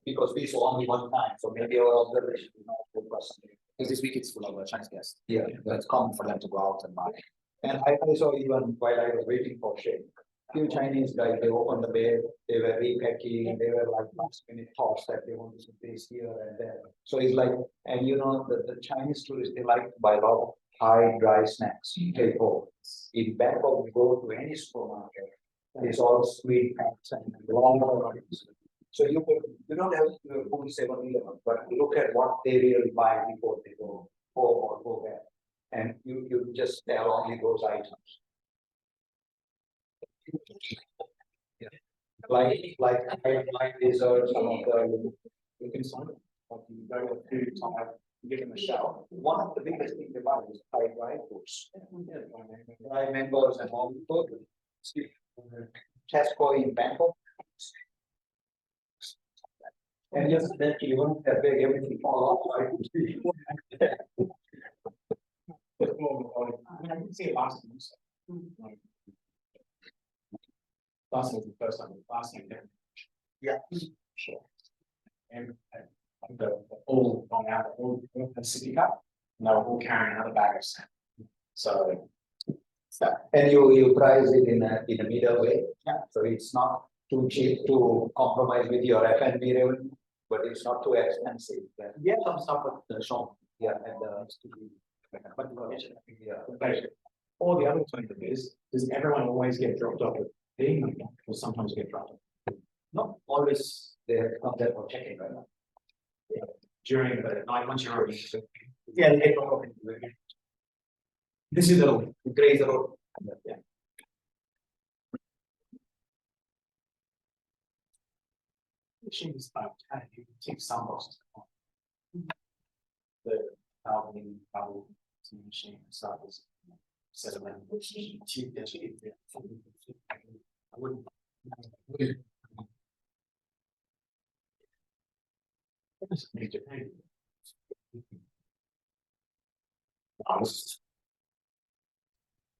because we saw only one time, so maybe our observation is not focus. Because this week it's full of Chinese guests. Yeah. But it's common for them to go out and buy. And I saw even while I was waiting for shade, few Chinese guys, they opened the bed, they were repacking, they were like last minute thoughts that they want to place here and there. So it's like, and you know, the Chinese tourists, they like to buy a lot of Thai dry snacks, take home. In Bangkok, we go to any supermarket, it's all sweet packs and long varieties. So you don't have to go to 7-Eleven, but look at what they really buy before they go home or go there. And you just sell only those items. Yeah. Like desserts, some of the, You can sign it, like you go to a food type, you give them a shower. one of the biggest things they buy is Thai dry foods. Dry mangoes and all the food. Tesco in Bangkok. And yes, then you won't have big everything fall off, right? I can see it last time. So. Last time was the first time, last time. Yeah. Sure. And the all gone out, all the city cup, and they were all carrying another bag of sand. So. And you price it in a middle way. Yeah. So it's not too cheap to compromise with your F&B revenue, but it's not too expensive. Then. Yeah, some stuff at the shop. Yeah, and But or the other alternative is, does everyone always get dropped off at the or sometimes get dropped off? not always they come there for checking right now. During the night, once you're already. Yeah, they get dropped off. This is the graze road. Yeah. Machine is about, you can take some boxes. The album, machine, stuff is. Settlement. Cheap, that's cheap, yeah. I wouldn't. That's major thing.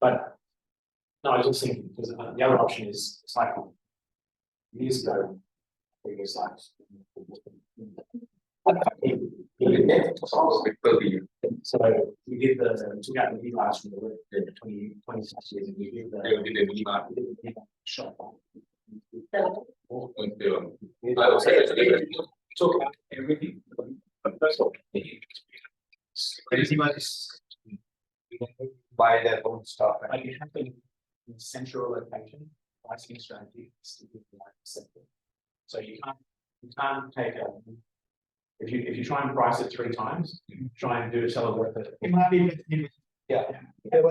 But. No, I was just thinking, because the other option is cycle. Years ago. Previous lives. So we did the, took out the V last from the 26 years and we did the. Shop. Took out everything. Crazy much. Buy their own stuff. Like you have to, in central location, pricing strategy is to be like simple. So you can't take a. If you try and price it 3 times, try and sell it worth it. It might be. Yeah. Yeah.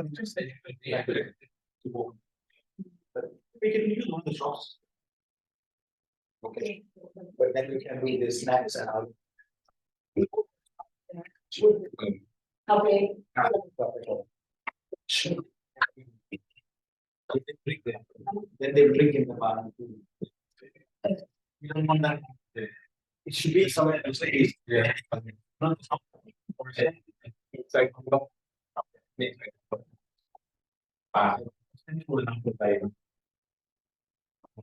But we can use one of the shops. Okay, but then we can do the snacks and all. Okay. Sure. Then they drink in the bar. You don't want that. It should be somewhere that says. Yeah. It's like. Central enough that they.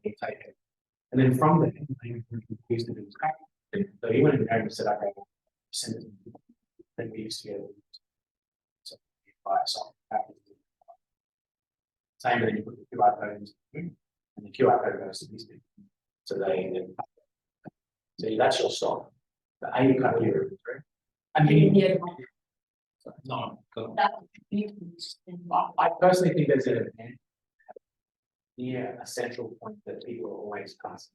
Take it. And then from there, they used to do track. So he went in there and said, okay, send it. Then we used to get. So buy a song. Same thing, you put the QR code into the room, and the QR code goes to these people. So they then. So that's your stock. The A cut here. And you. No. I personally think there's a. Yeah, a central point that people are always passing.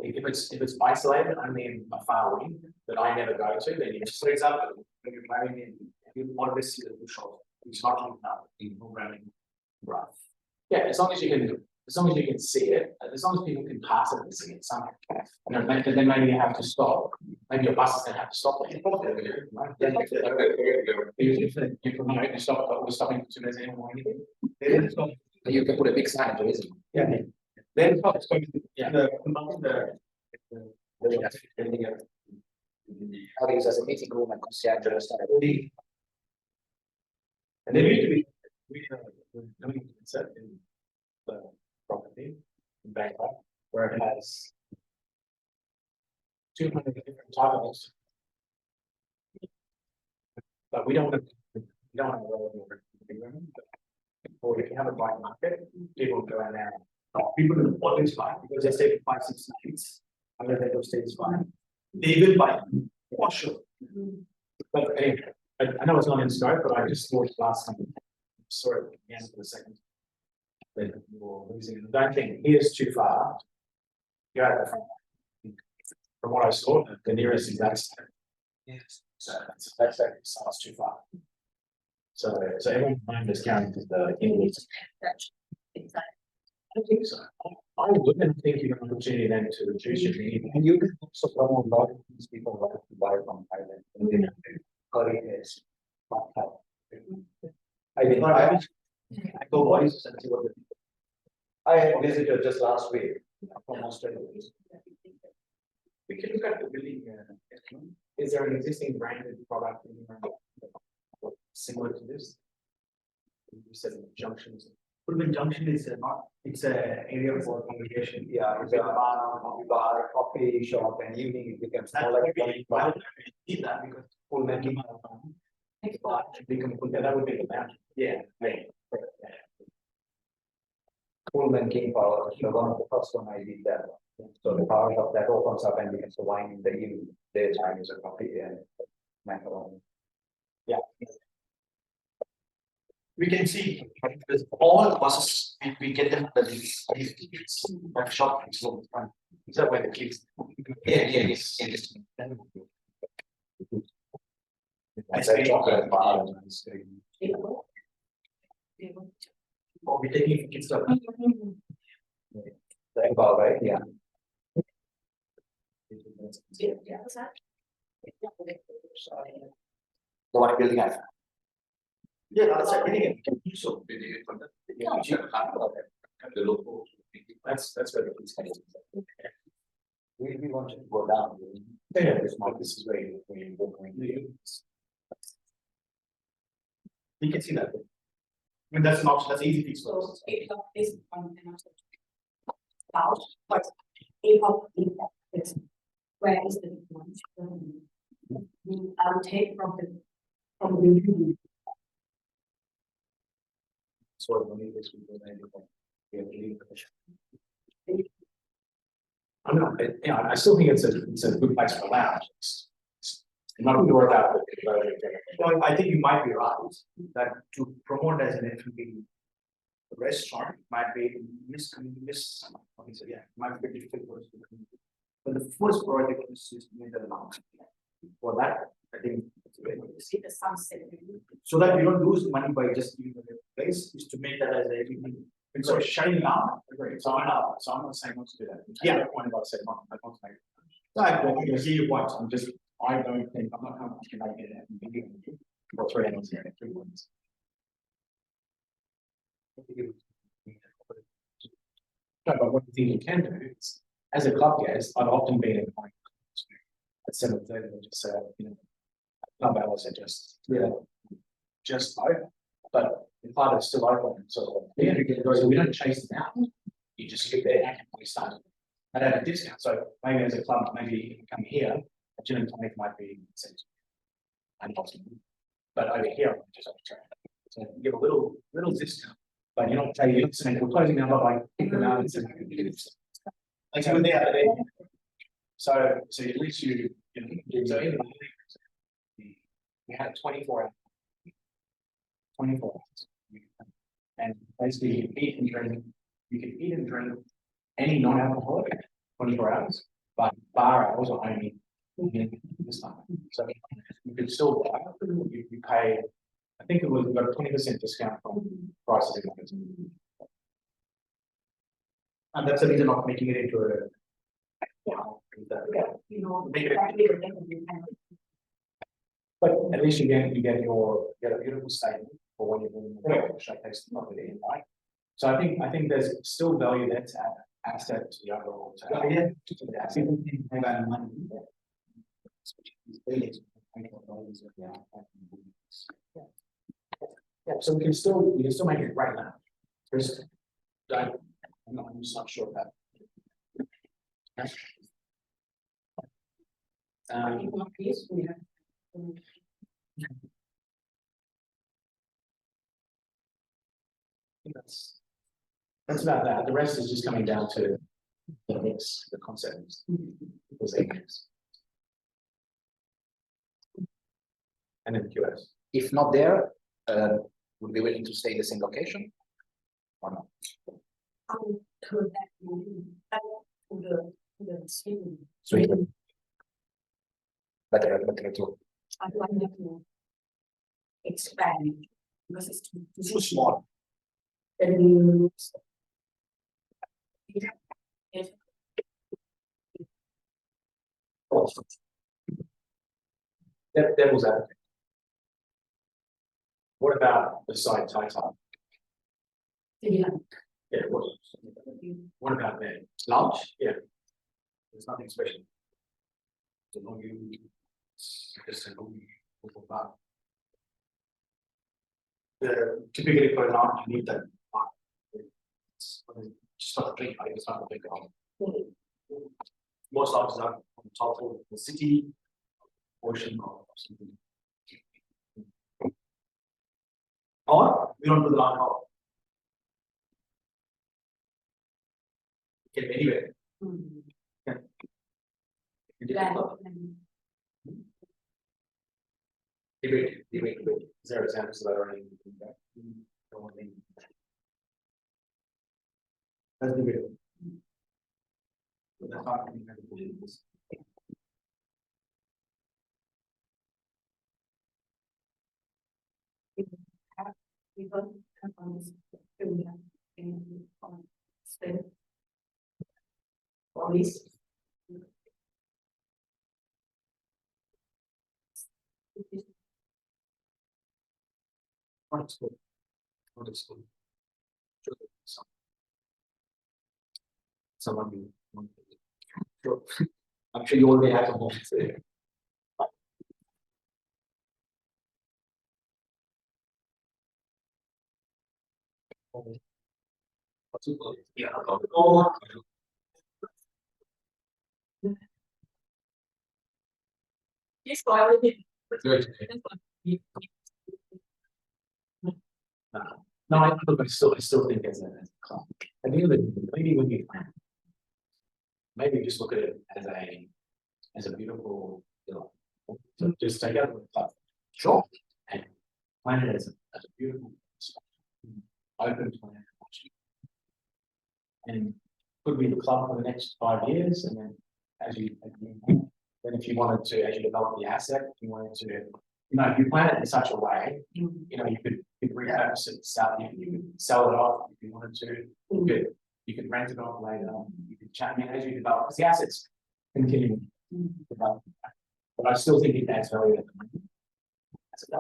If it's isolated, only in a far wing that I never go to, then you just, for example, when you're playing in, you always see the shop. It's not enough in programming rough. Yeah, as long as you can see it, as long as people can pass it and see it somehow. And then maybe you have to stop. Maybe your bus is going to have to stop. You can stop, but we're stopping for 2 minutes anymore. You can put a big sign to it. Yeah. Then it's going to Yeah. the Use as a meeting room and concierge restaurant. and there used to be we're doing a concert in the property in Bangkok where it has 200 different titles. But we don't want to roll over the big room. Or if you have a bike market, people go in there. People will always buy because they stay for 5-6 nights. I know they will stay is fine. They will buy for sure. But anyway, I know it's not in scope, but I just thought last time, saw it again for the second. That you're losing, it. I don't think here's too far. You're at the front. From what I saw, the nearest is that side. Yes. So that's sounds too far. So everyone mind is counting to the English. I think so. I wouldn't think you have an opportunity then to reduce your need. And you can also promote a lot of these people like to buy from Thailand. And then curry is not help. I mean, I go voices and see what I had visited just last week from Australia. We can look at the building. Is there an existing branded product in your similar to this? You said junctions. Pulman Junction is not, it's a area for congregation. Yeah, it's a bar, coffee shop, and evening it becomes more like a I would see that because full making. That would be the boundary. yeah, Pullman King Power, so one of the first one I did that. So the power shop that opens up and becomes the wine in the evening, daytime is a coffee and macaroni. we can see because all the buses, we get them these tickets of shop. So is that where the kids? Yes. It's a chocolate bar. And it's, Or we taking kids up. that bar, right? Yeah. The one building I found. Yeah, that's a really good. So. The local. That's where the kids come in. We want to go down. Yeah, this is where you walk around. You can see that. I mean, that's an option, that's easy fix for us. But if it's where is the one? I'll take from the. Sort of only this we go there. We have to leave the I'm not, I still think it's a good place for lounge. I'm not sure about the. Well, I think you might be right, that to promote as an F&B restaurant might be might be difficult for us to do. But the first project is to make the lounge. For that, I think it's very good. See the sunset. So that you don't lose money by just giving the place, is to make that as a, it's sort of shutting down. Agreed. So I'm not saying not to do that. Yeah. The point about said not, I want to make. I I see your point. I don't think, I'm not how much can I get it. Or 3 hours here, 3 points. No, but what the thing you can do is, as a club guest, I've often been in like at 7:30, just say, club hours are just open, but the club is still open, so we don't chase them out. You just get there and we start at a discount. So maybe as a club, maybe you can come here, a gin and tonic might be impossible. But over here, I'm just on track. So you give a little discount, but you're not saying we're closing down, but like kick them out and say, like when they are there. So at least so in the morning, we had 24 hours. 24 hours. And basically you eat and drink any non-alcoholic 24 hours, but bar hours are only this time. So you could still buy, you pay, I think it was about a 20% discount from prices. And that's the reason of making it into a. Make it. But at least you get a beautiful statement for when you're doing the showcase the property, right? So I think there's still value there to add asset to the overall. Yeah, so we can still make it right now. Just don't, I'm just not sure of that. That's about that. The rest is just coming down to the mix, the concepts, because they mix. And then QS. If not there, would be willing to stay in the same location? Or not? I would turn that back to the city. So you- better to I want them to expand because it's too small. And you. If Devil's advocate. What about the side tie type? you Yeah, what about that? It's large, yeah. There's nothing special. It's a long, just a long, but. Typically for a large, you need that. It's just not a drink, right? It's not a big most houses are on top of the city portion or something. Or we don't do the long haul. Get anywhere. Debate. Is there examples that are already? Let's debate. But that's not. people come on this area and on spend. Police. What is good? What is good? Someone who. Sure. I'm sure you already have some more to say. Yeah. Yes, already. Good. No, I still think as a club. I think that maybe when you plan, maybe just look at it as a beautiful, you know, so just take out the club. Sure. And plan it as a beautiful open plan. And could be the club for the next 5 years, and then then if you wanted to, as you develop the asset, if you wanted to, if you plan it in such a way, you could repurpose it, you could sell it off if you wanted to, you could rent it off later, you could chat, as you develop, because the assets continue to develop. But I still think it adds value at the moment. That's it.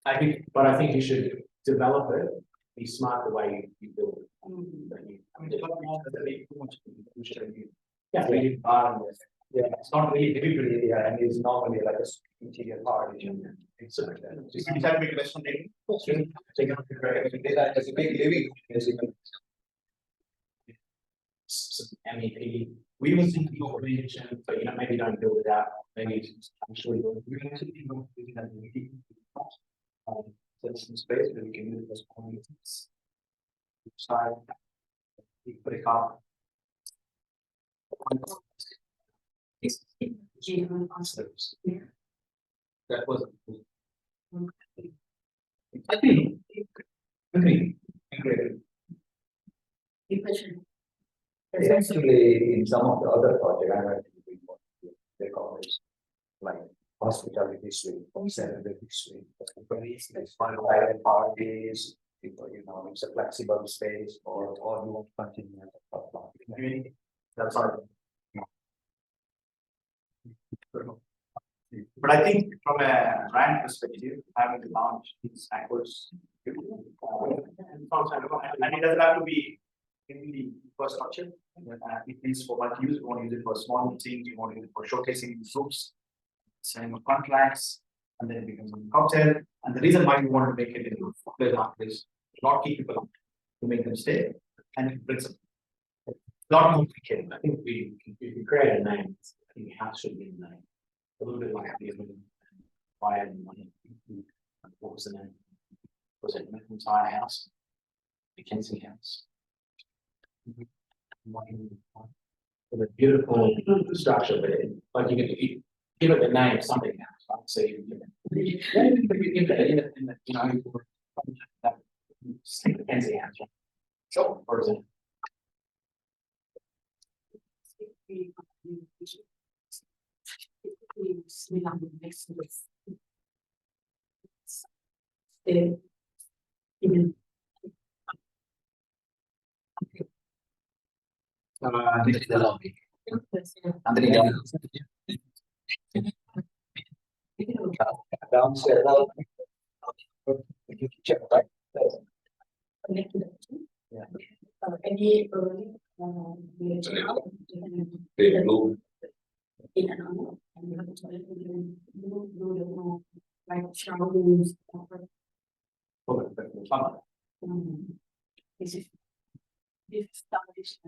I think you should develop it, be smart the way you build it. Yeah, it's not really difficult area, and it's normally like a interior part. It's like that. Just you have to make a restaurant. Take out the credit. As a big living, MEP. We even think people mention, but maybe don't build it out. Maybe actually we're going to be using that MEP. There's some space where we can move those points. Side. We put it up. That was. Agree. Essentially, in some of the other projects, I went to they call it like hospitality suite, celebrity suite, private parties, people, it's a flexible space or you want to continue as a community. That's all. But I think from a brand perspective, having to launch these backwards. And it doesn't have to be in the first structure. It means for what use, you want to use it for small meetings, you want to use it for showcasing the groups, signing of contracts, and then it becomes a cocktail. And the reason why we want to make it in is not keep people up, to make them stay and bring some. Not complicated. I think we create a name. I think house should be the name. A little bit like the fire and money. What was the name? Was it McIntyre House? Mackenzie House. With a beautiful structure, but like you give it the name something else, right? So you know, that depends on the answer. Sure. Or is it? Even. Next the lobby. Anthony, Downstairs. Check, right? Yeah. Any early. blue. In and out, and you have to tell it again, do like shower rooms. This is. This established.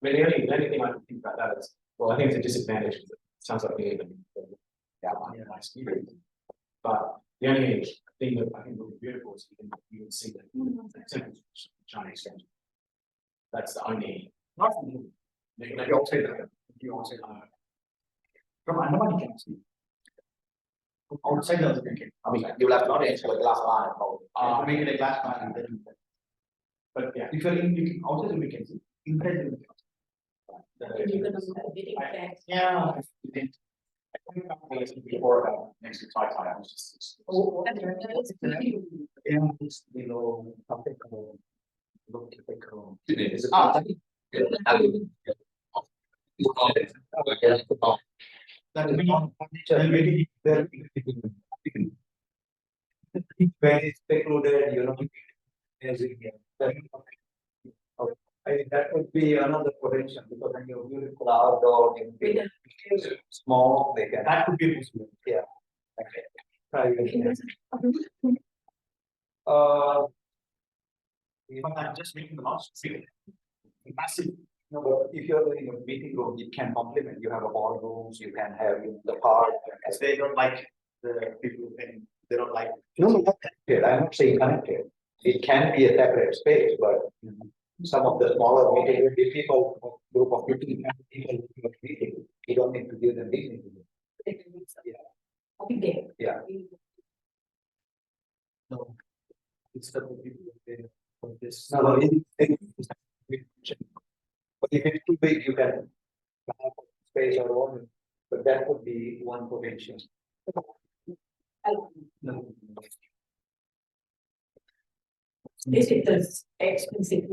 But the only thing I think about that is, well, I think it's a disadvantage, because it sounds like you even, my experience. But the only thing that I think would be beautiful is you can see the Chinese center. That's the only. You'll say that. You'll say that. From I know you can see. I would say that was a good. I mean, you will have not answer the glass line. Make it a glass panel. But yeah, If you're in, you can also we can see. Inside. You're gonna get back. yeah. Before about next week, I was just. Oh, Yeah, it's below topical. Look typical. That will be on. Very, very. When it's secluded, you know. As it gets. I think that would be another potential, because when you're using cloud or in big, small, they can. That could be possible. Yeah. Okay. But I'm just making the last figure. Massive. No, but if you're in a meeting room, it can complement, you have a ballrooms, you can have the park. Because they don't like the people and they don't like. No, not connected, I'm not saying connected, it can be a separate space, but some of the smaller meeting, if people, group of 15 people, meeting, you don't need to give them meeting. I think they. Yeah. No. It's the people there for this. No, but if it's too big, you can have space or one, but that would be one potential. No. Is it the expensive?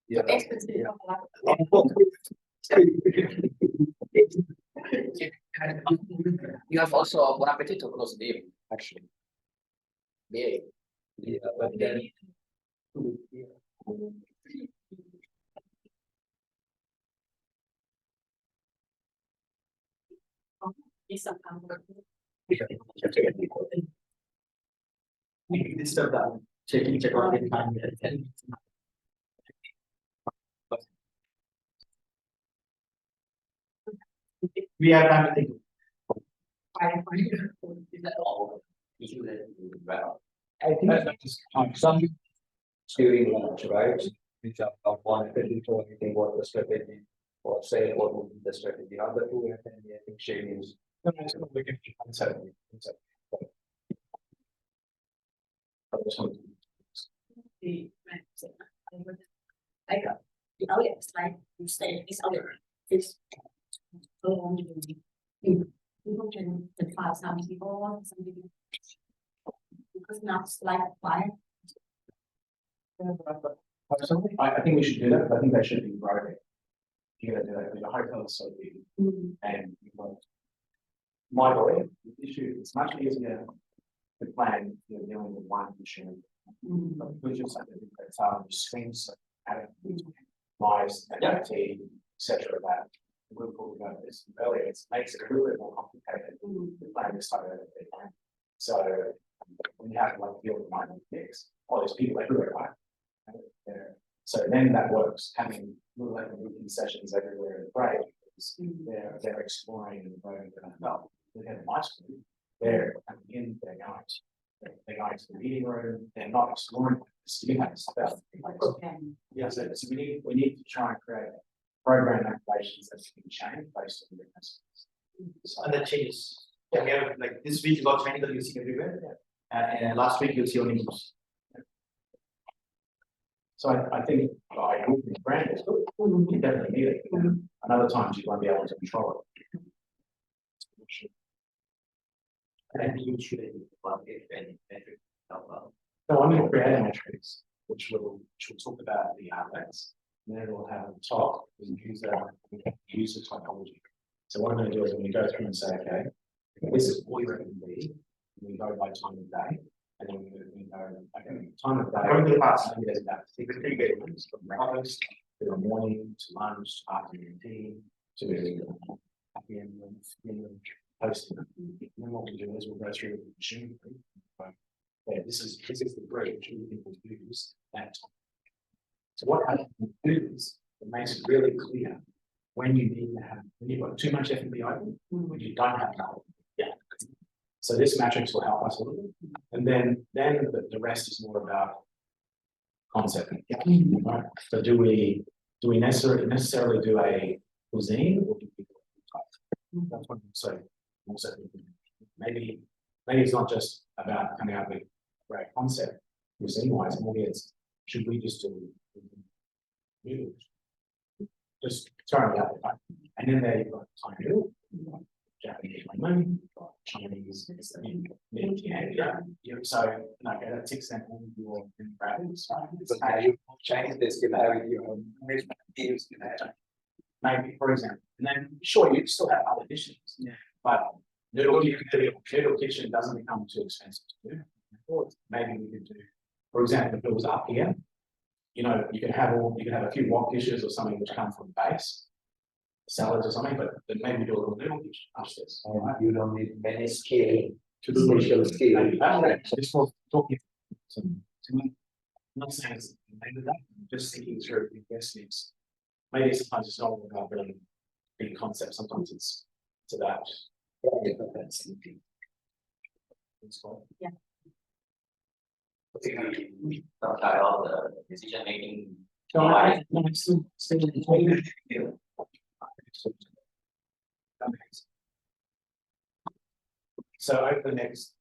Yeah. Expensive. You have also one appetite to close the deal, actually. Yeah. Yeah, but then. Is some kind of. This stuff that checking, check out any time. We have time to think. Is that all? Issue that you well. I think some during lunch, right? Which are one, or anything, what the strategy, or say what would be the strategy, other two, and then I think Shane is. Like, oh, it's like you say, it's other, it's. You can define some people, some people. Because now it's like fire. I think we should do that, but I think that should be private. You're gonna do that, because the hotel is so big, and you want. My belief, the issue, it's much easier to plan, you're dealing with one issue. But which is something that's how you swings, noise, tea, etc. That we'll talk about this earlier, it makes it a little bit more complicated to plan this type of thing. So when you have to like deal with minor things, all these people everywhere, right? So then that works, having little like meeting sessions everywhere is great, because they're exploring and growing, no, they have my school, they're coming in, they're going to the meeting room, they're not exploring, you have stuff. Yeah, so we need to try and create program activations that can change based on differences. And that changes. Yeah, we have like this week you got Chinese that you see everywhere. And last week you'll see only news. So I think I hope the brand is good. You definitely need it. And other times you won't be able to control it. And you should if any metric help out. So I'm going to create metrics, which will talk about the outlets. And then it will have on top is user typology. So what I'm going to do is I'm going to go through and say, okay, this is all you're going to be. We go by time of day. And then we go, okay, time of day. Going to the past, maybe there's about 3 games from breakfast to the morning to lunch to afternoon tea to happy end posting. And then what we do is we'll go through the machine. Yeah, this is the bridge we think we'll use that time. So what I do is it makes it really clear when you need to have, when you've got too much F&B open, when you don't have enough. Yeah. So this matrix will help us a little bit. And then the rest is more about concept. Yeah. Right? So do we necessarily do a cuisine or do we do a type? That's what I'm saying. Also, maybe it's not just about coming up with a great concept cuisine wise, maybe it's should we just do just throwing it out there. And then there you've got Thai noodle, Japanese ramen, Chinese, so okay, that ticks them all your brackets. So now you Chinese biscuit having your own meals. Maybe, for example, and then sure you still have other dishes, but noodle kitchen doesn't become too expensive to do. Maybe we could do, for example, if it was up here, you can have a few wok dishes or something which come from base, salads or something, but then maybe do a little noodle dish upstairs. You don't need many scale to the special scale. Just for talking. I'm not saying it's maybe that, I'm just thinking through the investments. Maybe sometimes it's not all about really big concepts, sometimes it's about. Yeah. Sometimes all the decision making. No, I'm still so over the next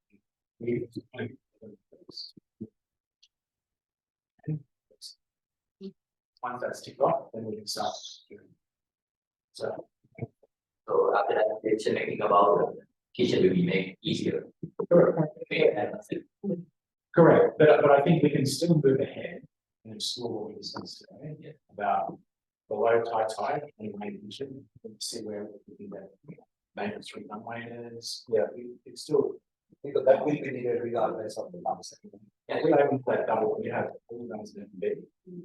once that's ticked off, then we can start. So So after that, decision making about the kitchen will be made easier. correct, but I think we can still move ahead and explore what we discussed today about below tie and kitchen and see where we can get maintenance 3 runways. Yeah, it's still. Because that will be needed regardless of the concept. Yeah, we have that double, you have all those in the bed,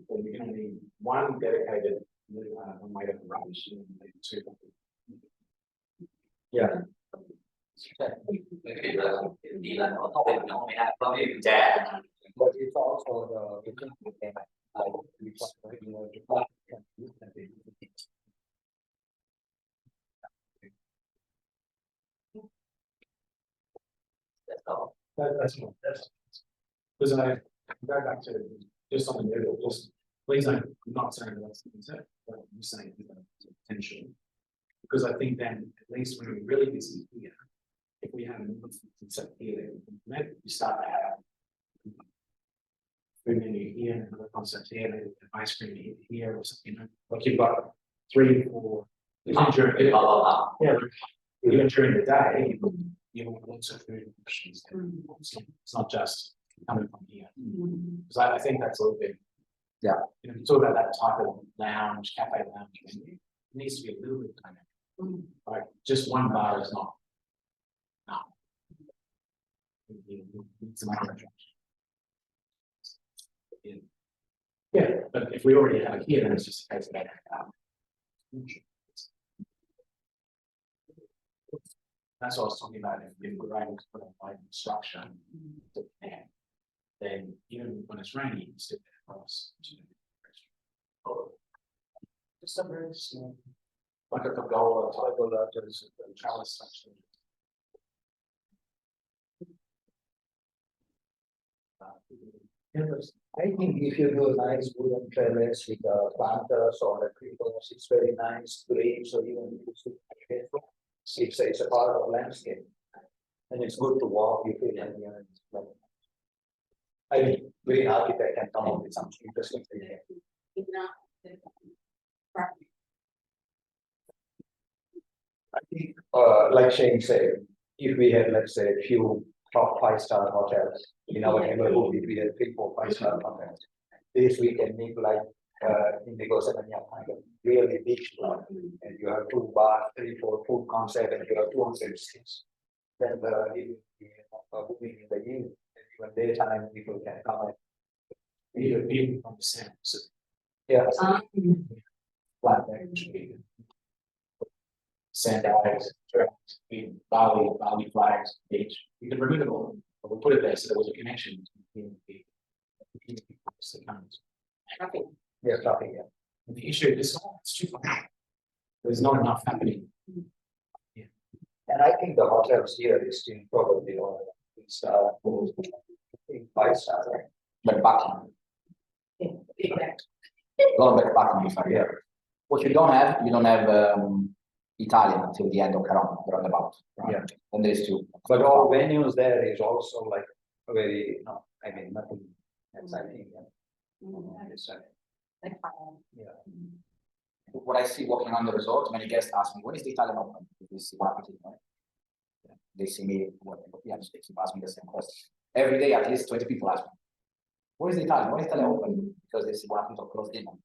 or you can only one dedicated one way of rubbish and maybe 2. Yeah. Maybe the land or something, may have probably jazz. But it's also the That's all. That's because I go back to just on the middle, just please don't, I'm not saying that's the concept, but I'm just saying potential. Because I think then at least when we're really busy here, if we have a concept here, maybe we start to have food menu here, another concept here, maybe ice cream here or something, like you've got 3 or 4. Yeah, even during the day, you want lots of food options. It's not just coming from here. Because I think that's a little bit. Yeah. You talk about that type of cafe lounge menu, it needs to be a little bit dynamic. Like just one bar is not. No. It's another attraction. Yeah, but if we already have it here, then it's just a case of that's what I was talking about. If we're able to put a structure to plan, then even when it's raining, you can sit there across to the restaurant. Just a very small, like a pergola type of trellis section. I think if you do a nice wooden trellis with planters or the creepers, it's very nice, green, so even if you sit it's a part of landscape. And it's good to walk, you feel like, I mean, green architect can come up with some interesting thing. I think, like Shane said, if we had, let's say, a few top 5-star hotels in our neighborhood, if we had 3, 4, 5-star hotels, this we can make like, Indigo 7 kind of really beach club, and you have 2 bars, 3, 4 food concept, and you have 200 seats. Then moving in the evening, even daytime, people can come and. We understand. So Yeah. flat there, should be sand bags, Bali flags, beach. We could remove it all, but we put it there so there was a connection between the counties. Yeah, traffic, yeah. And the issue is it's too far. There's not enough happening. And I think the hotels here is still probably on 5-star, right? But Buckingham, a lot of backpacking if I Yeah. What you don't have Italian until the end of Caron, roundabout. Right? Yeah. And there's 2. But all venues there is also like a very, I mean, nothing exciting. Yeah. What I see walking around the resort, many guests ask me, when is the Italian open? This is what happens, right? Yeah. They see me, they keep asking me the same question. Every day, at least 20 people ask me, when is the Italian? When is the Italian open? Because they see what happens to close dinner.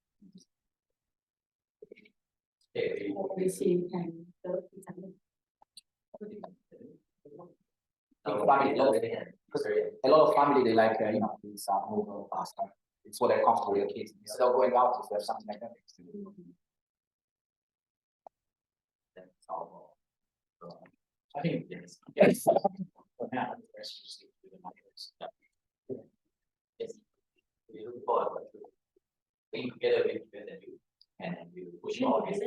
A lot of family, they like, pizza, noodle, pasta. It's what they're comfortable with their kids. Instead of going out, if there's something like that. I think yes. For now, the rest just need to do the metrics. Yes. We look forward to being together with you and you push all this.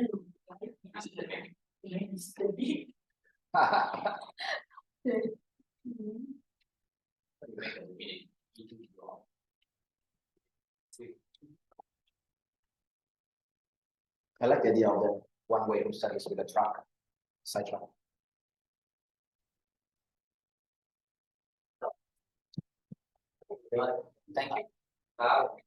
I like the idea of the one-way room service with a truck, side truck. Thank you.